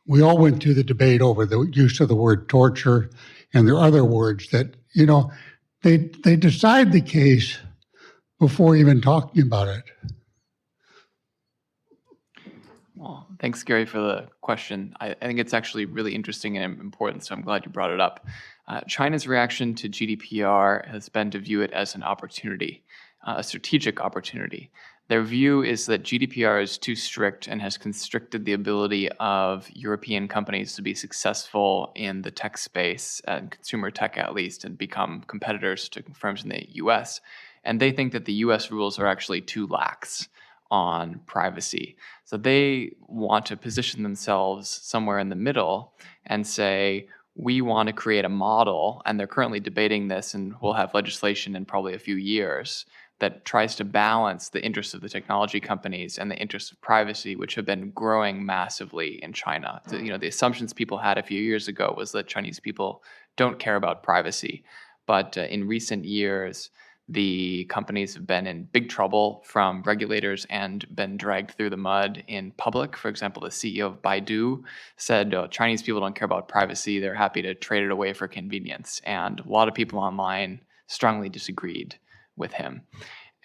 S9: We all went through the debate over the use of the word torture, and there are other words that, they decide the case before even talking about it.
S4: Well, thanks, Gary, for the question. I think it's actually really interesting and important, so I'm glad you brought it up. China's reaction to GDPR has been to view it as an opportunity, a strategic opportunity. Their view is that GDPR is too strict and has constricted the ability of European companies to be successful in the tech space, and consumer tech at least, and become competitors to firms in the US. And they think that the US rules are actually too lax on privacy. So they want to position themselves somewhere in the middle and say, we want to create a model, and they're currently debating this, and we'll have legislation in probably a few years that tries to balance the interests of the technology companies and the interests of privacy, which have been growing massively in China. The assumptions people had a few years ago was that Chinese people don't care about privacy. But in recent years, the companies have been in big trouble from regulators and been dragged through the mud in public. For example, the CEO of Baidu said Chinese people don't care about privacy. They're happy to trade it away for convenience. And a lot of people online strongly disagreed with him.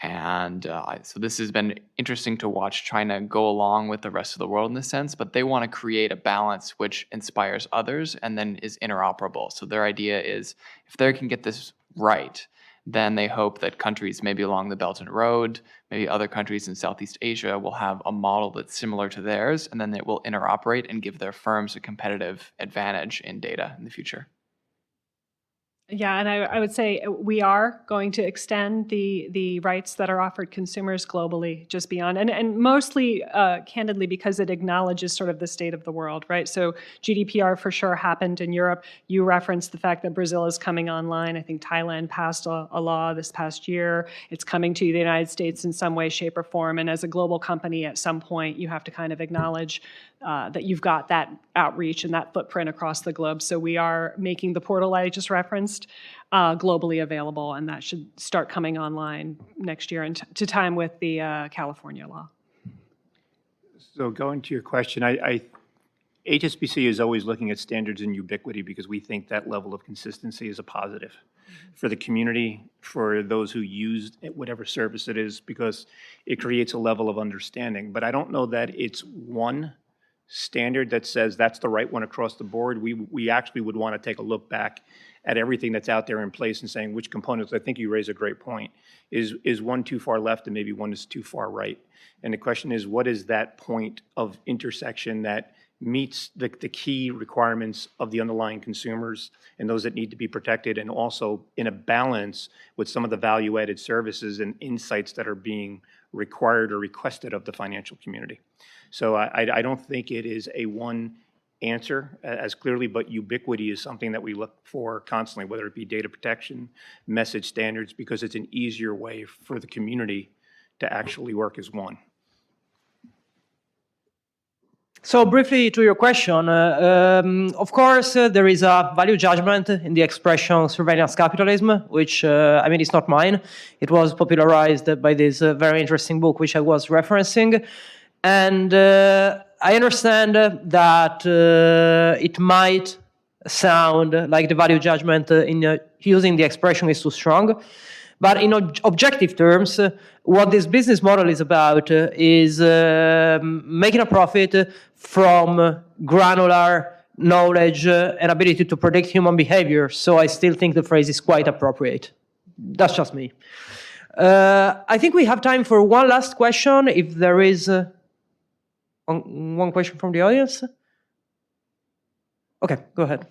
S4: And so this has been interesting to watch China go along with the rest of the world in this sense, but they want to create a balance which inspires others and then is interoperable. So their idea is, if they can get this right, then they hope that countries maybe along the Belt and Road, maybe other countries in Southeast Asia will have a model that's similar to theirs, and then it will interoperate and give their firms a competitive advantage in data in the future.
S3: Yeah, and I would say we are going to extend the rights that are offered consumers globally, just beyond, and mostly, candidly, because it acknowledges sort of the state of the world, right? So GDPR for sure happened in Europe. You referenced the fact that Brazil is coming online. I think Thailand passed a law this past year. It's coming to the United States in some way, shape, or form. And as a global company, at some point, you have to kind of acknowledge that you've got that outreach and that footprint across the globe. So we are making the portal I just referenced globally available, and that should start coming online next year to time with the California law.
S5: So going to your question, HSBC is always looking at standards and ubiquity because we think that level of consistency is a positive for the community, for those who use whatever service it is, because it creates a level of understanding. But I don't know that it's one standard that says that's the right one across the board. We actually would want to take a look back at everything that's out there in place and saying which components. I think you raise a great point. Is one too far left and maybe one is too far right? And the question is, what is that point of intersection that meets the key requirements of the underlying consumers and those that need to be protected, and also in a balance with some of the value-added services and insights that are being required or requested of the financial community. So I don't think it is a one answer as clearly, but ubiquity is something that we look for constantly, whether it be data protection, message standards, because it's an easier way for the community to actually work as one.
S2: So briefly to your question, of course, there is a value judgment in the expression surveillance capitalism, which, it's not mine. It was popularized by this very interesting book, which I was referencing. And I understand that it might sound like the value judgment in using the expression is too strong. But in objective terms, what this business model is about is making a profit from granular knowledge and ability to predict human behavior. So I still think the phrase is quite appropriate. That's just me. I think we have time for one last question, if there is one question from the audience. Okay, go ahead.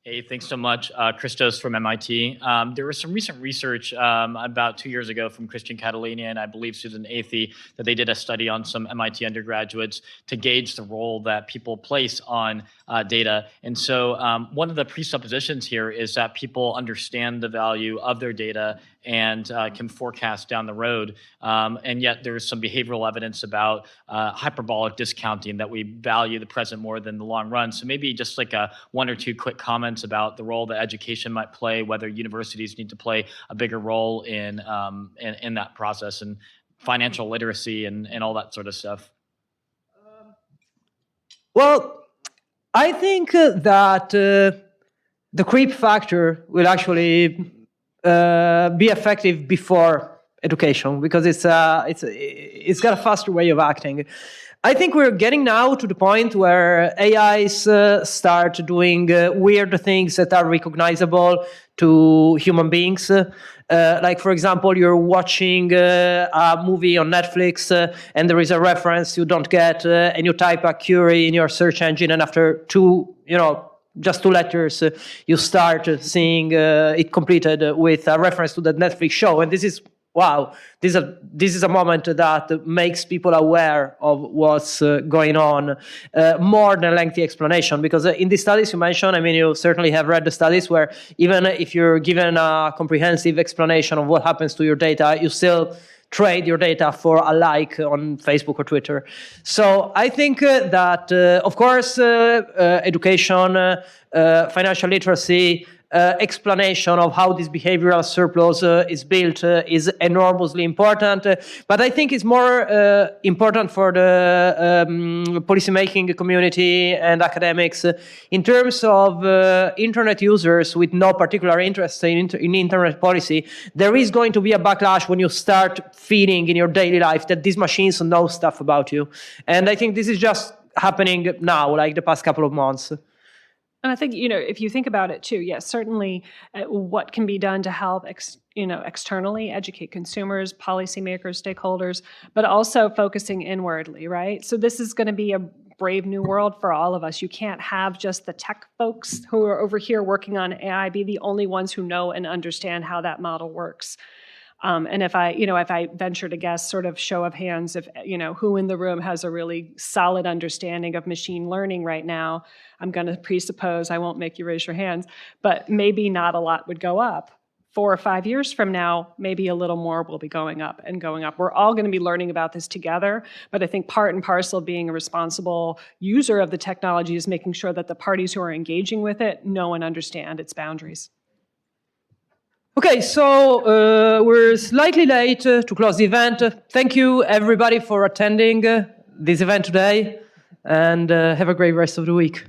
S10: Hey, thanks so much. Christos from MIT. There was some recent research about 2 years ago from Christian Catalini and I believe Susan Athey that they did a study on some MIT undergraduates to gauge the role that people place on data. And so one of the presuppositions here is that people understand the value of their data and can forecast down the road. And yet there's some behavioral evidence about hyperbolic discounting, that we value the present more than the long run. So maybe just like one or two quick comments about the role that education might play, whether universities need to play a bigger role in that process, and financial literacy and all that sort of stuff.
S2: Well, I think that the creep factor will actually be effective before education, because it's got a faster way of acting. I think we're getting now to the point where AIs start doing weird things that are recognizable to human beings. Like, for example, you're watching a movie on Netflix and there is a reference you don't get, and you type a query in your search engine, and after just two letters, you start seeing it completed with a reference to the Netflix show. And this is, wow, this is a moment that makes people aware of what's going on, more than lengthy explanation. Because in the studies you mentioned, I mean, you certainly have read the studies where even if you're given a comprehensive explanation of what happens to your data, you still trade your data for a like on Facebook or Twitter. So I think that, of course, education, financial literacy, explanation of how this behavioral surplus is built is enormously important. But I think it's more important for the policymaking community and academics in terms of internet users with no particular interest in internet policy. There is going to be a backlash when you start feeding in your daily life that these machines know stuff about you. And I think this is just happening now, like the past couple of months.
S3: And I think, if you think about it too, yes, certainly what can be done to help, externally educate consumers, policymakers, stakeholders, but also focusing inwardly, right? So this is going to be a brave new world for all of us. You can't have just the tech folks who are over here working on AI be the only ones who know and understand how that model works. And if I venture to guess, sort of show of hands, if who in the room has a really solid understanding of machine learning right now, I'm going to presuppose, I won't make you raise your hands, but maybe not a lot would go up. 4 or 5 years from now, maybe a little more will be going up and going up. We're all going to be learning about this together, but I think part and parcel of being a responsible user of the technology is making sure that the parties who are engaging with it know and understand its boundaries.
S2: Okay, so we're slightly late to close the event. Thank you, everybody, for attending this event today, and have a great rest of the week.